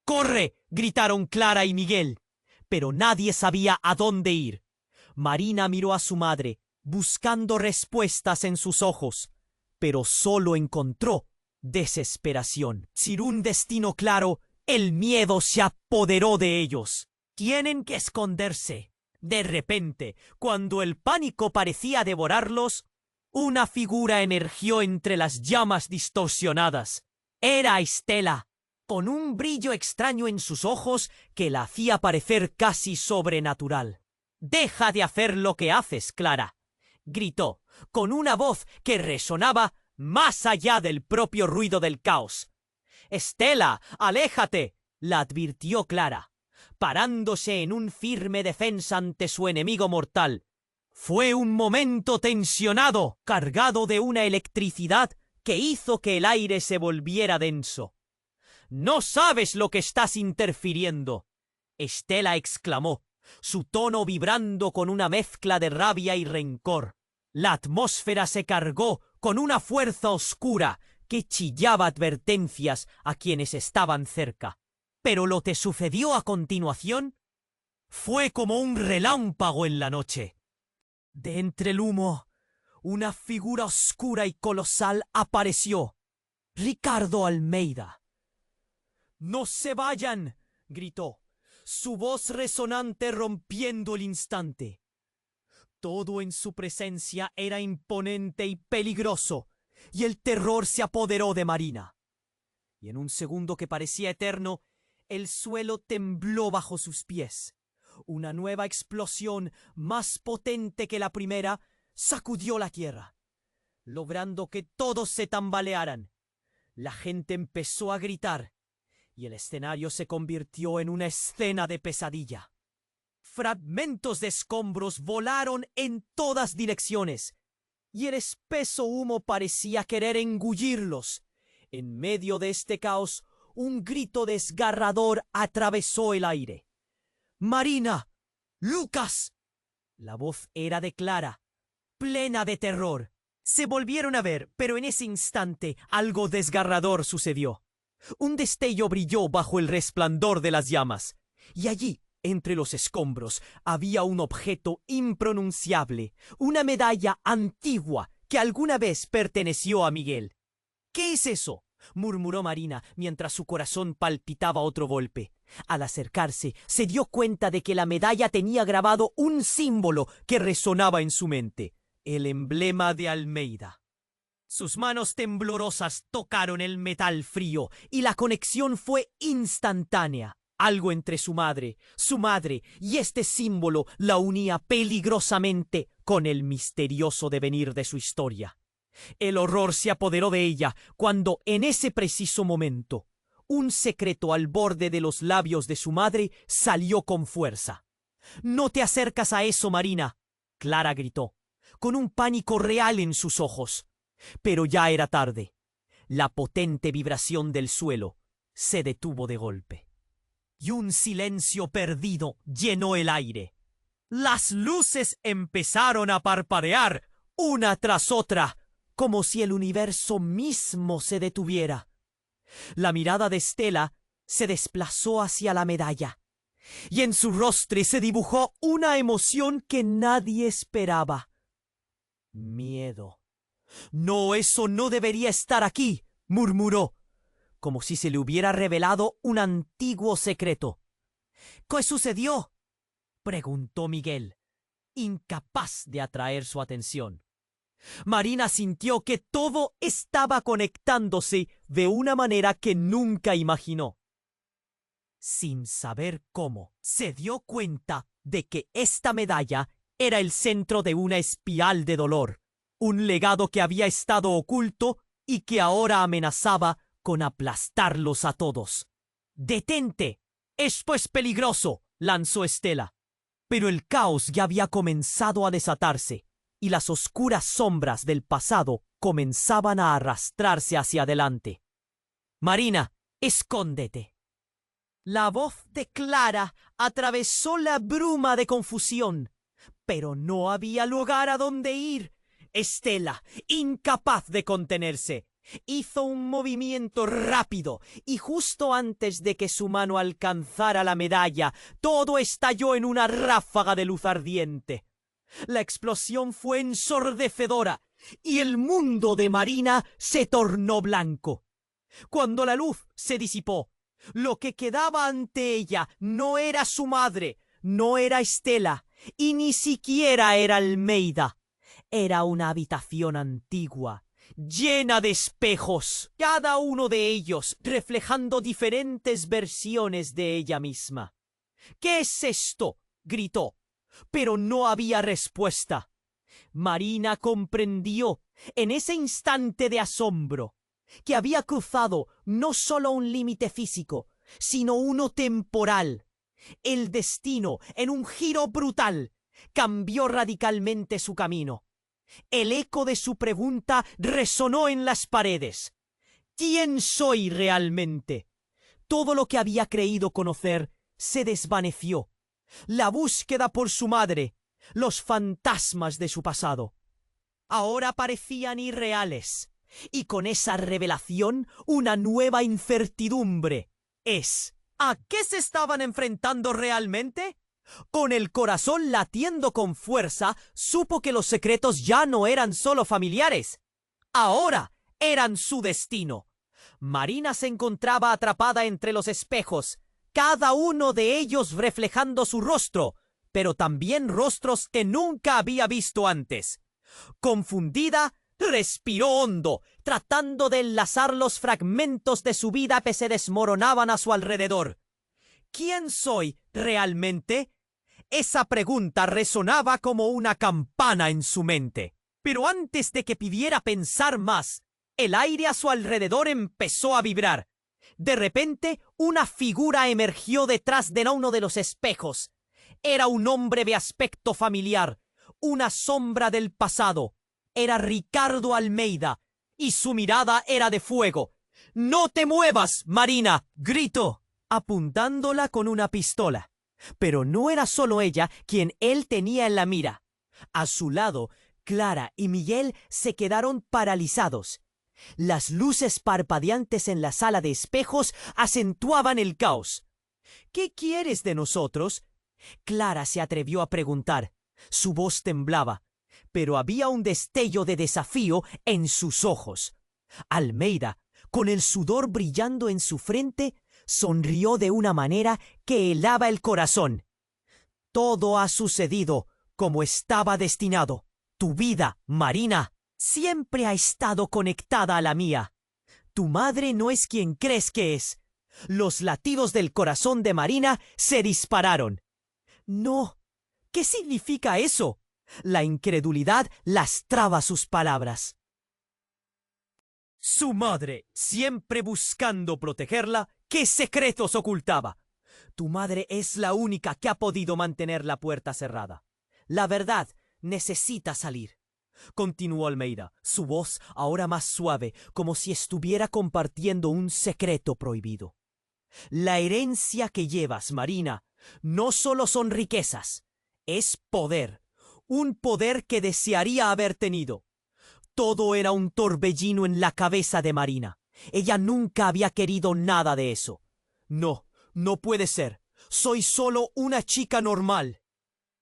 «¡Corre!», gritaron Clara y Miguel, pero nadie sabía a dónde ir. Marina miró a su madre, buscando respuestas en sus ojos, pero solo encontró desesperación. Sin un destino claro, el miedo se apoderó de ellos. «Tienen que esconderse», De repente, cuando el pánico parecía devorarlos, una figura emergió entre las llamas distorsionadas. Era Estela, con un brillo extraño en sus ojos que la hacía parecer casi sobrenatural. «Deja de hacer lo que haces, Clara», gritó, con una voz que resonaba más allá del propio ruido del caos. «Estela, aléjate», la advirtió Clara, parándose en un firme defensa ante su enemigo mortal. Fue un momento tensionado, cargado de una electricidad que hizo que el aire se volviera denso. «No sabes lo que estás interfiriendo», Estela exclamó, su tono vibrando con una mezcla de rabia y rencor. La atmósfera se cargó con una fuerza oscura que chillaba advertencias a quienes estaban cerca. Pero lo que sucedió a continuación fue como un relámpago en la noche. De entre el humo, una figura oscura y colosal apareció. Ricardo Almeida. «¡No se vayan!», gritó, su voz resonante rompiendo el instante. Todo en su presencia era imponente y peligroso, y el terror se apoderó de Marina. Y en un segundo que parecía eterno, el suelo tembló bajo sus pies. Una nueva explosión, más potente que la primera, sacudió la tierra, logrando que todos se tambalearan. La gente empezó a gritar, y el escenario se convirtió en una escena de pesadilla. Fragmentos de escombros volaron en todas direcciones, y el espeso humo parecía querer engullirlos. En medio de este caos, un grito desgarrador atravesó el aire. «¡Marina! ¡Lucas!». La voz era de Clara, plena de terror. Se volvieron a ver, pero en ese instante algo desgarrador sucedió. Un destello brilló bajo el resplandor de las llamas, y allí, entre los escombros, había un objeto impronunciable, una medalla antigua que alguna vez perteneció a Miguel. «¿Qué es eso?», murmuró Marina mientras su corazón palpitaba otro golpe. Al acercarse, se dio cuenta de que la medalla tenía grabado un símbolo que resonaba en su mente: el emblema de Almeida. Sus manos temblorosas tocaron el metal frío y la conexión fue instantánea. Algo entre su madre y este símbolo la unía peligrosamente con el misterioso devenir de su historia. El horror se apoderó de ella cuando, en ese preciso momento, un secreto al borde de los labios de su madre salió con fuerza. «No te acercas a eso, Marina», Clara gritó, con un pánico real en sus ojos. Pero ya era tarde. La potente vibración del suelo se detuvo de golpe, y un silencio perdido llenó el aire. Las luces empezaron a parpadear, una tras otra, como si el universo mismo se detuviera. La mirada de Estela se desplazó hacia la medalla, y en su rostro se dibujó una emoción que nadie esperaba: miedo. «No, eso no debería estar aquí», murmuró, como si se le hubiera revelado un antiguo secreto. «¿Qué sucedió?», preguntó Miguel, incapaz de atraer su atención. Marina sintió que todo estaba conectándose de una manera que nunca imaginó. Sin saber cómo, se dio cuenta de que esta medalla era el centro de una espiral de dolor, un legado que había estado oculto y que ahora amenazaba con aplastarlos a todos. «¡Detente! ¡Esto es peligroso!», lanzó Estela. Pero el caos ya había comenzado a desatarse, y las oscuras sombras del pasado comenzaban a arrastrarse hacia adelante. «Marina, escóndete». La voz de Clara atravesó la bruma de confusión, pero no había lugar a donde ir. Estela, incapaz de contenerse, hizo un movimiento rápido y justo antes de que su mano alcanzara la medalla, todo estalló en una ráfaga de luz ardiente. La explosión fue ensordecedora y el mundo de Marina se tornó blanco. Cuando la luz se disipó, lo que quedaba ante ella no era su madre, no era Estela, Y ni siquiera era Almeida. Era una habitación antigua, llena de espejos, cada uno de ellos reflejando diferentes versiones de ella misma. ¿Qué es esto?, gritó, pero no había respuesta. Marina comprendió, en ese instante de asombro, que había cruzado no solo un límite físico, sino uno temporal. El destino, en un giro brutal, cambió radicalmente su camino. El eco de su pregunta resonó en las paredes. ¿Quién soy realmente? Todo lo que había creído conocer se desvaneció. La búsqueda por su madre, los fantasmas de su pasado, ahora parecían irreales. Y con esa revelación, una nueva incertidumbre. ¿A qué se estaban enfrentando realmente? Con el corazón latiendo con fuerza, supo que los secretos ya no eran solo familiares. Ahora eran su destino. Marina se encontraba atrapada entre los espejos, cada uno de ellos reflejando su rostro, pero también rostros que nunca había visto antes. Confundida, respiró hondo, tratando de enlazar los fragmentos de su vida que se desmoronaban a su alrededor. ¿Quién soy realmente? Esa pregunta resonaba como una campana en su mente. Pero antes de que pudiera pensar más, el aire a su alrededor empezó a vibrar. De repente, una figura emergió detrás de uno de los espejos. Era un hombre de aspecto familiar, una sombra del pasado. Era Ricardo Almeida, y su mirada era de fuego. «¡No te muevas, Marina!», gritó, apuntándola con una pistola. Pero no era solo ella quien él tenía en la mira. A su lado, Clara y Miguel se quedaron paralizados. Las luces parpadeantes en la sala de espejos acentuaban el caos. «¿Qué quieres de nosotros?», Clara se atrevió a preguntar. Su voz temblaba, pero había un destello de desafío en sus ojos. Almeida, con el sudor brillando en su frente, sonrió de una manera que helaba el corazón. «Todo ha sucedido como estaba destinado. Tu vida, Marina, siempre ha estado conectada a la mía. Tu madre no es quien crees que es». Los latidos del corazón de Marina se dispararon. «No, ¿qué significa eso?». La incredulidad lastraba sus palabras. Su madre, siempre buscando protegerla, ¿qué secretos ocultaba? Tu madre es la única que ha podido mantener la puerta cerrada. La verdad necesita salir. Continuó Almeida, su voz ahora más suave, como si estuviera compartiendo un secreto prohibido. La herencia que llevas, Marina, no solo son riquezas, es poder. Un poder que desearía haber tenido. Todo era un torbellino en la cabeza de Marina. Ella nunca había querido nada de eso. «No, no puede ser. Soy solo una chica normal».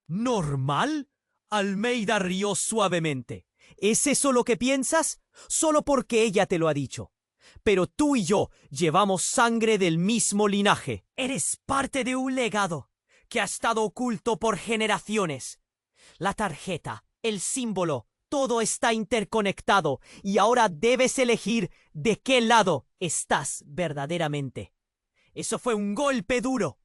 «¿Normal?», Almeida rió suavemente. «¿Es eso lo que piensas? Solo porque ella te lo ha dicho. Pero tú y yo llevamos sangre del mismo linaje. Eres parte de un legado que ha estado oculto por generaciones. La tarjeta, el símbolo, todo está interconectado y ahora debes elegir de qué lado estás verdaderamente». Eso fue un golpe duro.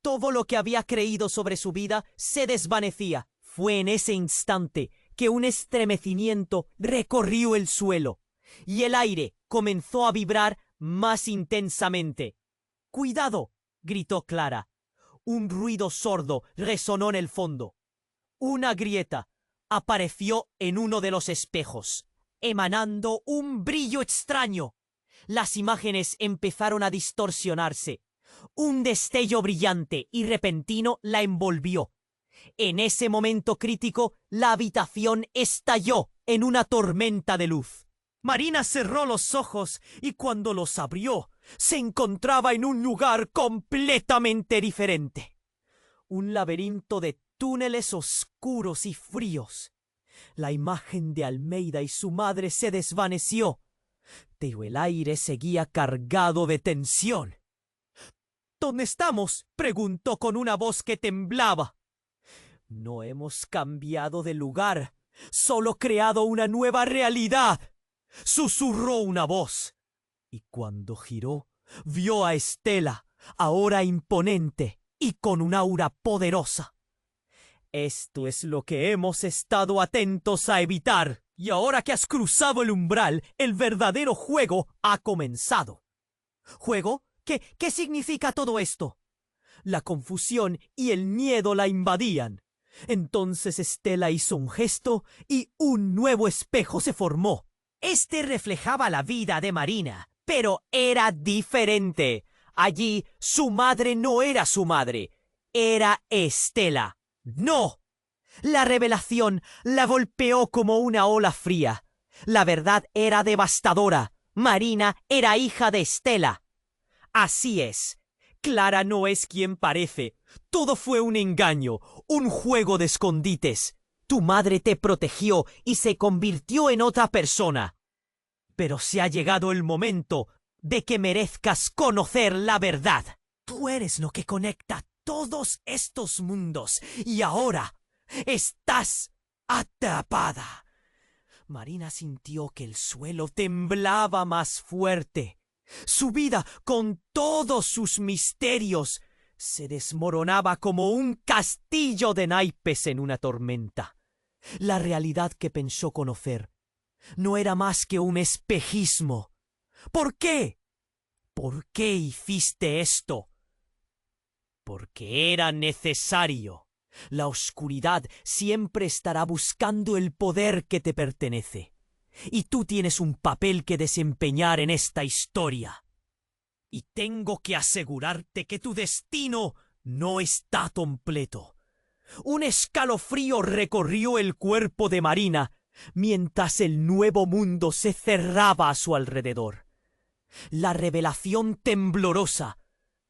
Todo lo que había creído sobre su vida se desvanecía. Fue en ese instante que un estremecimiento recorrió el suelo y el aire comenzó a vibrar más intensamente. «¡Cuidado!», gritó Clara. Un ruido sordo resonó en el fondo. Una grieta apareció en uno de los espejos, emanando un brillo extraño. Las imágenes empezaron a distorsionarse. Un destello brillante y repentino la envolvió. En ese momento crítico, la habitación estalló en una tormenta de luz. Marina cerró los ojos y cuando los abrió, se encontraba en un lugar completamente diferente. Un laberinto de túneles oscuros y fríos. La imagen de Almeida y su madre se desvaneció, pero el aire seguía cargado de tensión. «¿Dónde estamos?», preguntó con una voz que temblaba. No hemos cambiado de lugar, solo creado una nueva realidad. Susurró una voz. Y cuando giró, vio a Estela, ahora imponente y con un aura poderosa. Esto es lo que hemos estado atentos a evitar. Y ahora que has cruzado el umbral, el verdadero juego ha comenzado. ¿Juego? ¿Qué significa todo esto? La confusión y el miedo la invadían. Entonces Estela hizo un gesto y un nuevo espejo se formó. Este reflejaba la vida de Marina, pero era diferente. Allí su madre no era su madre, era Estela. ¡No! La revelación la golpeó como una ola fría. La verdad era devastadora. Marina era hija de Estela. Así es. Clara no es quien parece. Todo fue un engaño, un juego de escondites. Tu madre te protegió y se convirtió en otra persona. Pero se ha llegado el momento de que merezcas conocer la verdad. Tú eres lo que conecta todos estos mundos y ahora estás atrapada. Marina sintió que el suelo temblaba más fuerte. Su vida, con todos sus misterios, se desmoronaba como un castillo de naipes en una tormenta. La realidad que pensó conocer no era más que un espejismo. ¿Por qué? ¿Por qué hiciste esto? Porque era necesario. La oscuridad siempre estará buscando el poder que te pertenece. Y tú tienes un papel que desempeñar en esta historia. Y tengo que asegurarte que tu destino no está completo. Un escalofrío recorrió el cuerpo de Marina mientras el nuevo mundo se cerraba a su alrededor. La revelación temblorosa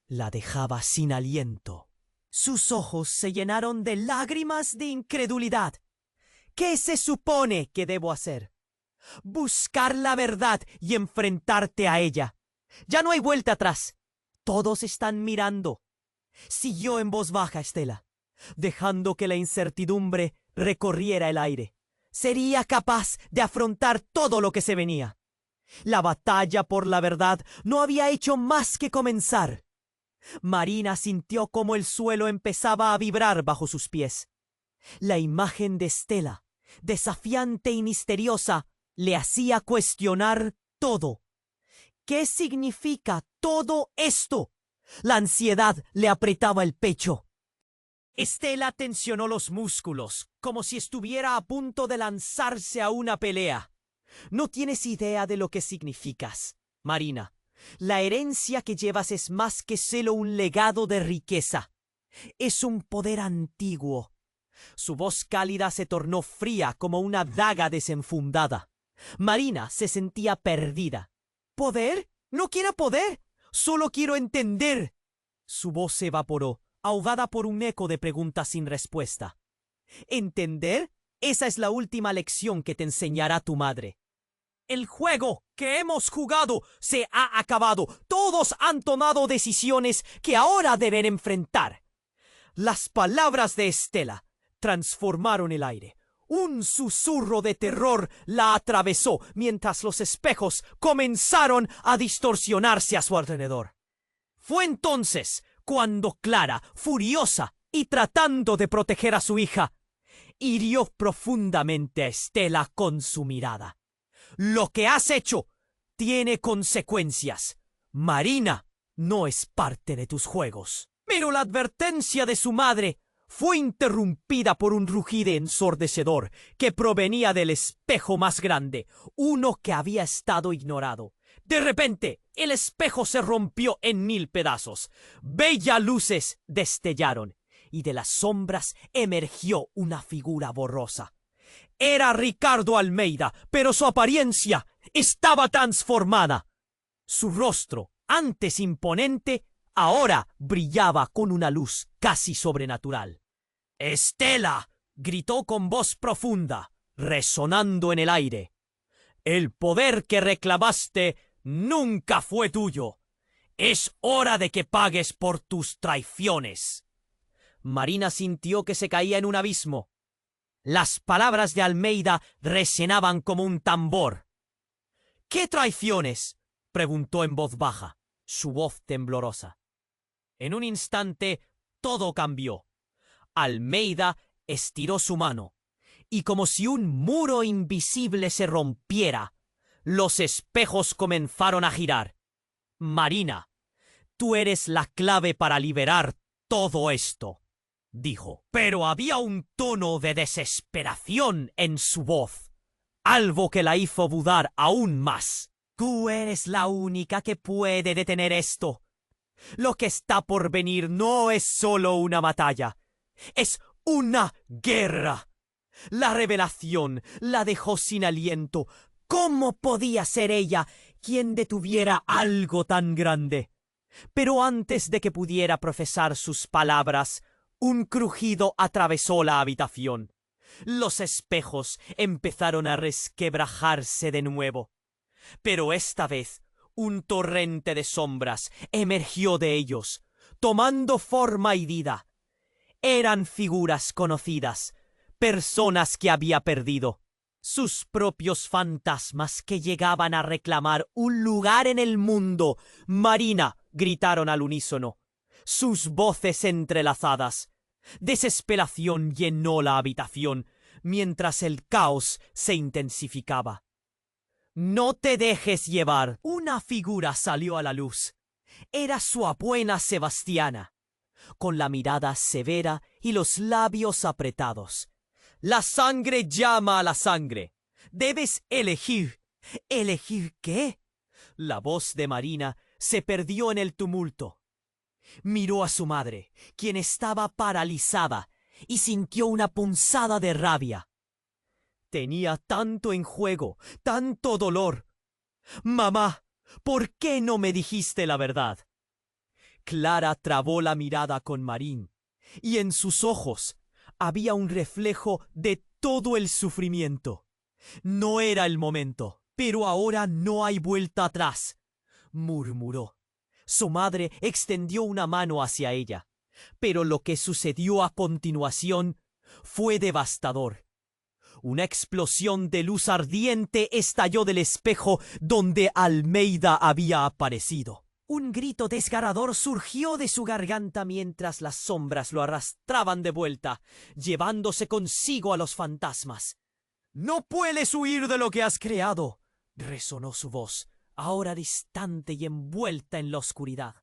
la dejaba sin aliento. Sus ojos se llenaron de lágrimas de incredulidad. ¿Qué se supone que debo hacer? Buscar la verdad y enfrentarte a ella. Ya no hay vuelta atrás. Todos están mirando. Siguió en voz baja Estela, dejando que la incertidumbre recorriera el aire. Sería capaz de afrontar todo lo que se venía. La batalla por la verdad no había hecho más que comenzar. Marina sintió cómo el suelo empezaba a vibrar bajo sus pies. La imagen de Estela, desafiante y misteriosa, le hacía cuestionar todo. ¿Qué significa todo esto? La ansiedad le apretaba el pecho. Estela tensionó los músculos, como si estuviera a punto de lanzarse a una pelea. No tienes idea de lo que significas, Marina. La herencia que llevas es más que solo un legado de riqueza. Es un poder antiguo. Su voz cálida se tornó fría como una daga desenfundada. Marina se sentía perdida. ¿Poder? No quiero poder. Solo quiero entender. Su voz se evaporó, ahogada por un eco de preguntas sin respuesta. ¿Entender? Esa es la última lección que te enseñará tu madre. El juego que hemos jugado se ha acabado. Todos han tomado decisiones que ahora deben enfrentar. Las palabras de Estela transformaron el aire. Un susurro de terror la atravesó mientras los espejos comenzaron a distorsionarse a su alrededor. Fue entonces cuando Clara, furiosa y tratando de proteger a su hija, hirió profundamente a Estela con su mirada. Lo que has hecho tiene consecuencias. Marina no es parte de tus juegos. Pero la advertencia de su madre fue interrumpida por un rugido ensordecedor que provenía del espejo más grande, uno que había estado ignorado. De repente, el espejo se rompió en 1000 pedazos. Bellas luces destellaron y de las sombras emergió una figura borrosa. Era Ricardo Almeida, pero su apariencia estaba transformada. Su rostro, antes imponente, ahora brillaba con una luz casi sobrenatural. «¡Estela!», gritó con voz profunda, resonando en el aire. «El poder que reclamaste nunca fue tuyo. Es hora de que pagues por tus traiciones». Marina sintió que se caía en un abismo. Las palabras de Almeida resonaban como un tambor. —¿Qué traiciones? —preguntó en voz baja, su voz temblorosa. En un instante todo cambió. Almeida estiró su mano, y como si un muro invisible se rompiera, los espejos comenzaron a girar. —Marina, tú eres la clave para liberar todo esto —dijo. Pero había un tono de desesperación en su voz, algo que la hizo dudar aún más. Tú eres la única que puede detener esto. Lo que está por venir no es solo una batalla, es una guerra. La revelación la dejó sin aliento. ¿Cómo podía ser ella quien detuviera algo tan grande? Pero antes de que pudiera profesar sus palabras, un crujido atravesó la habitación. Los espejos empezaron a resquebrajarse de nuevo. Pero esta vez un torrente de sombras emergió de ellos, tomando forma y vida. Eran figuras conocidas, personas que había perdido, sus propios fantasmas que llegaban a reclamar un lugar en el mundo. —Marina —gritaron al unísono, sus voces entrelazadas. Desesperación llenó la habitación, mientras el caos se intensificaba. —No te dejes llevar. Una figura salió a la luz. Era su abuela Sebastiana, con la mirada severa y los labios apretados. La sangre llama a la sangre. Debes elegir. ¿Elegir qué? La voz de Marina se perdió en el tumulto. Miró a su madre, quien estaba paralizada, y sintió una punzada de rabia. Tenía tanto en juego, tanto dolor. —Mamá, ¿por qué no me dijiste la verdad? Clara trabó la mirada con Marín, y en sus ojos había un reflejo de todo el sufrimiento. No era el momento, pero ahora no hay vuelta atrás, murmuró. Su madre extendió una mano hacia ella, pero lo que sucedió a continuación fue devastador. Una explosión de luz ardiente estalló del espejo donde Almeida había aparecido. Un grito desgarrador surgió de su garganta mientras las sombras lo arrastraban de vuelta, llevándose consigo a los fantasmas. —¡No puedes huir de lo que has creado! —resonó su voz, ahora distante y envuelta en la oscuridad.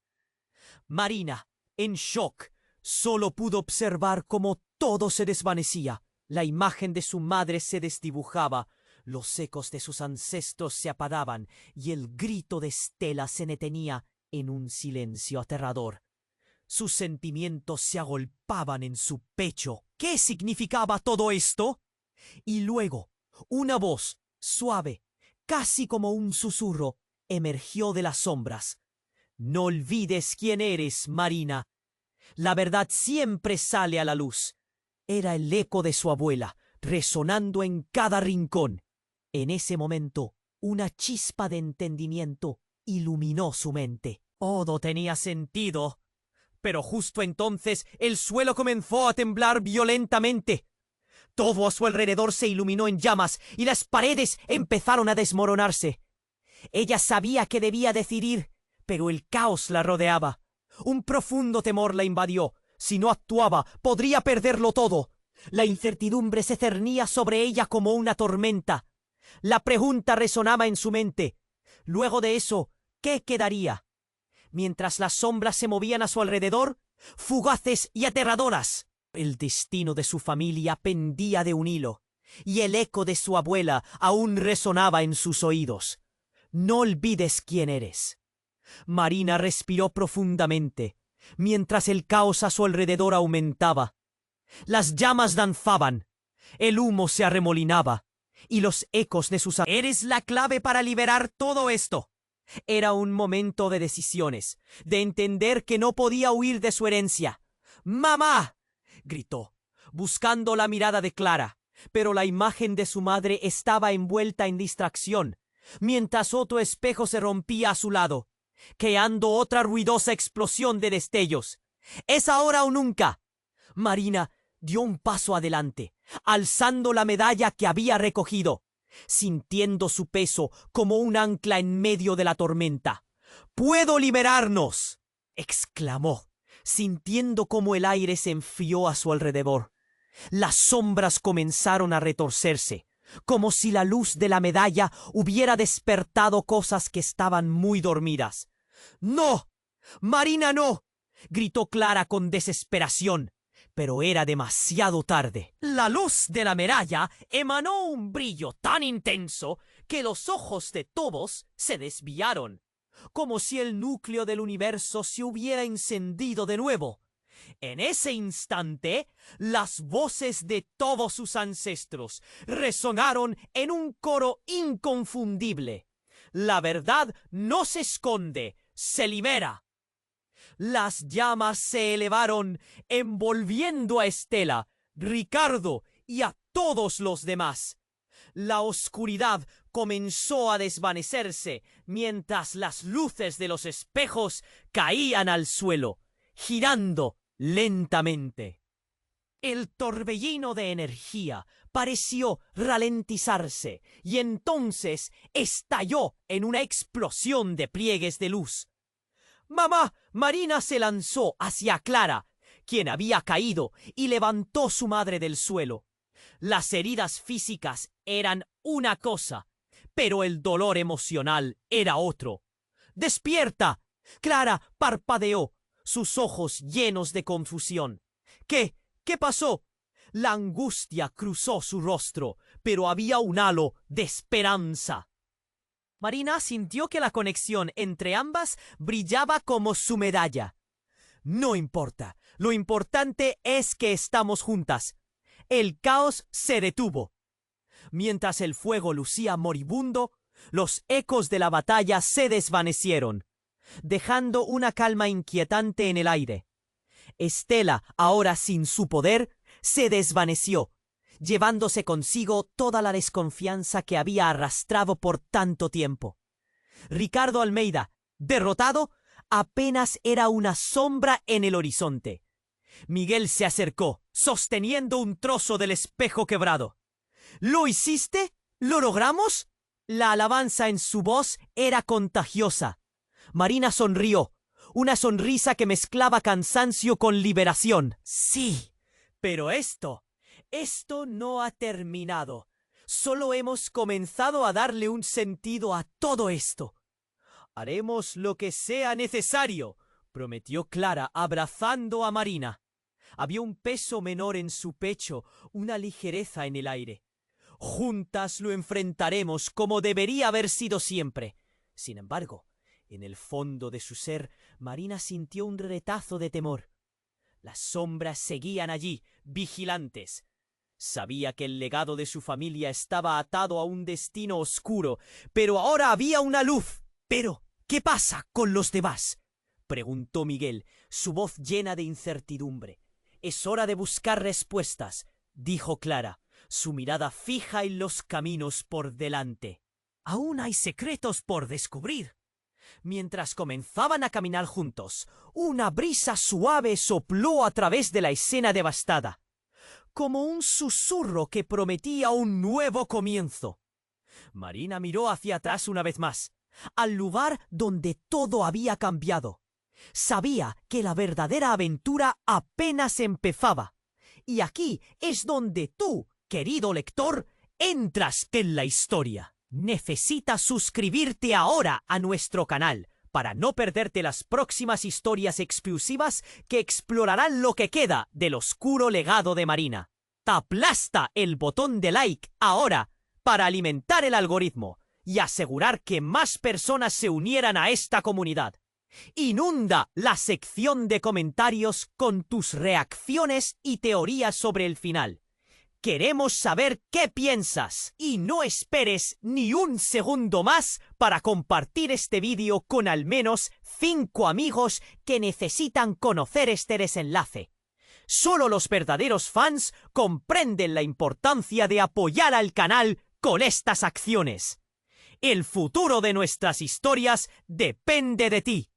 Marina, en shock, solo pudo observar cómo todo se desvanecía. La imagen de su madre se desdibujaba, los ecos de sus ancestros se apagaban y el grito de Estela se detenía en un silencio aterrador. Sus sentimientos se agolpaban en su pecho. ¿Qué significaba todo esto? Y luego, una voz suave, casi como un susurro, emergió de las sombras. —No olvides quién eres, Marina. La verdad siempre sale a la luz. Era el eco de su abuela, resonando en cada rincón. En ese momento, una chispa de entendimiento iluminó su mente. Todo tenía sentido. Pero justo entonces el suelo comenzó a temblar violentamente. Todo a su alrededor se iluminó en llamas y las paredes empezaron a desmoronarse. Ella sabía que debía decidir, pero el caos la rodeaba. Un profundo temor la invadió. Si no actuaba, podría perderlo todo. La incertidumbre se cernía sobre ella como una tormenta. La pregunta resonaba en su mente. Luego de eso, ¿qué quedaría? Mientras las sombras se movían a su alrededor, fugaces y aterradoras. El destino de su familia pendía de un hilo, y el eco de su abuela aún resonaba en sus oídos. No olvides quién eres. Marina respiró profundamente, mientras el caos a su alrededor aumentaba. Las llamas danzaban, el humo se arremolinaba, y los ecos de sus... «Eres la clave para liberar todo esto». Era un momento de decisiones, de entender que no podía huir de su herencia. «¡Mamá!», gritó, buscando la mirada de Clara, pero la imagen de su madre estaba envuelta en distracción, mientras otro espejo se rompía a su lado, creando otra ruidosa explosión de destellos. «¡Es ahora o nunca!». Marina dio un paso adelante, alzando la medalla que había recogido, sintiendo su peso como un ancla en medio de la tormenta. «¡Puedo liberarnos!», exclamó, sintiendo cómo el aire se enfrió a su alrededor. Las sombras comenzaron a retorcerse, como si la luz de la medalla hubiera despertado cosas que estaban muy dormidas. «¡No! ¡Marina, no!», gritó Clara con desesperación, pero era demasiado tarde. La luz de la medalla emanó un brillo tan intenso que los ojos de todos se desviaron, como si el núcleo del universo se hubiera encendido de nuevo. En ese instante, las voces de todos sus ancestros resonaron en un coro inconfundible. La verdad no se esconde, se libera. Las llamas se elevaron, envolviendo a Estela, Ricardo y a todos los demás. La oscuridad comenzó a desvanecerse mientras las luces de los espejos caían al suelo, girando lentamente. El torbellino de energía pareció ralentizarse y entonces estalló en una explosión de pliegues de luz. «¡Mamá!», Marina se lanzó hacia Clara, quien había caído, y levantó su madre del suelo. Las heridas físicas eran una cosa, pero el dolor emocional era otro. «¡Despierta!», Clara parpadeó, sus ojos llenos de confusión. ¿Qué pasó?». La angustia cruzó su rostro, pero había un halo de esperanza. Marina sintió que la conexión entre ambas brillaba como su medalla. «No importa, lo importante es que estamos juntas». El caos se detuvo. Mientras el fuego lucía moribundo, los ecos de la batalla se desvanecieron, dejando una calma inquietante en el aire. Estela, ahora sin su poder, se desvaneció, llevándose consigo toda la desconfianza que había arrastrado por tanto tiempo. Ricardo Almeida, derrotado, apenas era una sombra en el horizonte. Miguel se acercó, sosteniendo un trozo del espejo quebrado. «¿Lo hiciste? ¿Lo logramos?». La alabanza en su voz era contagiosa. Marina sonrió, una sonrisa que mezclaba cansancio con liberación. «Sí, pero esto no ha terminado. Solo hemos comenzado a darle un sentido a todo esto». «Haremos lo que sea necesario», prometió Clara, abrazando a Marina. Había un peso menor en su pecho, una ligereza en el aire. «Juntas lo enfrentaremos como debería haber sido siempre». Sin embargo, en el fondo de su ser, Marina sintió un retazo de temor. Las sombras seguían allí, vigilantes. Sabía que el legado de su familia estaba atado a un destino oscuro, pero ahora había una luz. «¿Pero qué pasa con los demás?», preguntó Miguel, su voz llena de incertidumbre. «Es hora de buscar respuestas», dijo Clara, su mirada fija en los caminos por delante. «Aún hay secretos por descubrir». Mientras comenzaban a caminar juntos, una brisa suave sopló a través de la escena devastada, como un susurro que prometía un nuevo comienzo. Marina miró hacia atrás una vez más, al lugar donde todo había cambiado. Sabía que la verdadera aventura apenas empezaba. Y aquí es donde tú, querido lector, entras en la historia. Necesitas suscribirte ahora a nuestro canal para no perderte las próximas historias exclusivas que explorarán lo que queda del oscuro legado de Marina. Aplasta el botón de like ahora para alimentar el algoritmo y asegurar que más personas se unieran a esta comunidad. Inunda la sección de comentarios con tus reacciones y teorías sobre el final. Queremos saber qué piensas y no esperes ni un segundo más para compartir este vídeo con al menos 5 amigos que necesitan conocer este desenlace. Solo los verdaderos fans comprenden la importancia de apoyar al canal con estas acciones. El futuro de nuestras historias depende de ti.